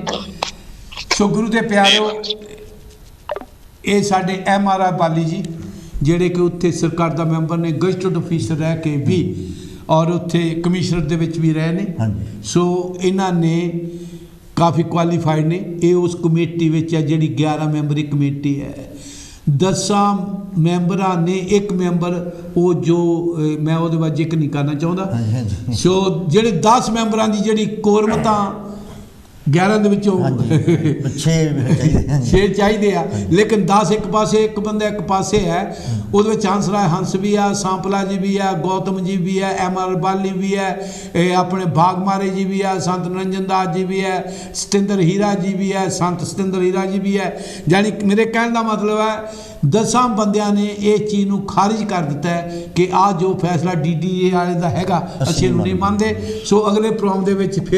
ਸੋ ਗੁਰੂ ਦੇ ਪਿਆਰਿਓ, ਇਹ ਸਾਡੇ MRI ਬਾਲੀ ਜੀ ਜਿਹੜੇ ਕਿ ਉੱਥੇ ਸਰਕਾਰ ਦਾ ਮੈਂਬਰ ਨੇ, ਗਜ਼ਟਡ ਅਫੀਸਰ ਰਹਿ ਕੇ ਵੀ ਔਰ ਉੱਥੇ ਕਮਿਸ਼ਨਰ ਦੇ ਵਿੱਚ ਵੀ ਰਹੇ ਨੇ। ਸੋ ਇਹਨਾਂ ਨੇ ਕਾਫੀ ਕੁਆਲੀਫਾਈਡ ਨੇ। ਇਹ ਉਸ ਕਮੇਟੀ ਵਿੱਚ ਹੈ ਜਿਹੜੀ 11 ਮੈਂਬਰੀ ਕਮੇਟੀ ਹੈ। 10 ਮੈਂਬਰਾਂ ਨੇ, ਇੱਕ ਮੈਂਬਰ ਉਹ ਜੋ ਮੈਂ ਉਹਦੇ ਬਾਰੇ ਜ਼ਿਕਰ ਨਹੀਂ ਕਰਨਾ ਚਾਹੁੰਦਾ। ਸੋ ਜਿਹੜੇ 10 ਮੈਂਬਰਾਂ ਦੀ ਜਿਹੜੀ ਕੋਰਮਤਾ 11 ਦੇ ਵਿੱਚੋਂ ਹਾਂਜੀ 6 ਚਾਹੀਦੇ ਹਨ 6 ਚਾਹੀਦੇ ਆ, ਲੇਕਿਨ 10 ਇੱਕ ਪਾਸੇ, ਇੱਕ ਬੰਦਾ ਇੱਕ ਪਾਸੇ ਹੈ। ਉਹਦੇ ਵਿੱਚ ਹੰਸਰਾਜ ਹੰਸ ਵੀ ਆ, ਸਾਂਪਲਾ ਜੀ ਵੀ ਆ, ਗੌਤਮ ਜੀ ਵੀ ਹੈ, M.R. ਬਾਲੀ ਵੀ ਹੈ, ਇਹ ਆਪਣੇ ਬਾਗਮਾਰੇ ਜੀ ਵੀ ਆ, ਸੰਤ ਨਿਰੰਜਨ ਦਾਸ ਜੀ ਵੀ ਹੈ, ਸਤਿੰਦਰ ਹੀਰਾ ਜੀ ਵੀ ਹੈ, ਸੰਤ ਸਤਿੰਦਰ ਹੀਰਾ ਜੀ ਵੀ ਹੈ। ਜਾਨੀ ਮੇਰੇ ਕਹਿਣ ਦਾ ਮਤਲਬ ਹੈ 10 ਬੰਦਿਆਂ ਨੇ ਇਹ ਚੀਜ਼ ਨੂੰ ਖਾਰਿਜ ਕਰ ਦਿੱਤਾ ਹੈ ਕਿ ਆ ਜੋ ਫੈਸਲਾ DDA ਵਾਲੇ ਦਾ ਹੈਗਾ ਅਸੀਂ ਇਹਨੂੰ ਨਹੀਂ ਮੰਨਦੇ। ਸੋ ਅਗਲੇ ਪ੍ਰੋਗਰਾਮ ਦੇ ਵਿੱਚ ਫਿਰ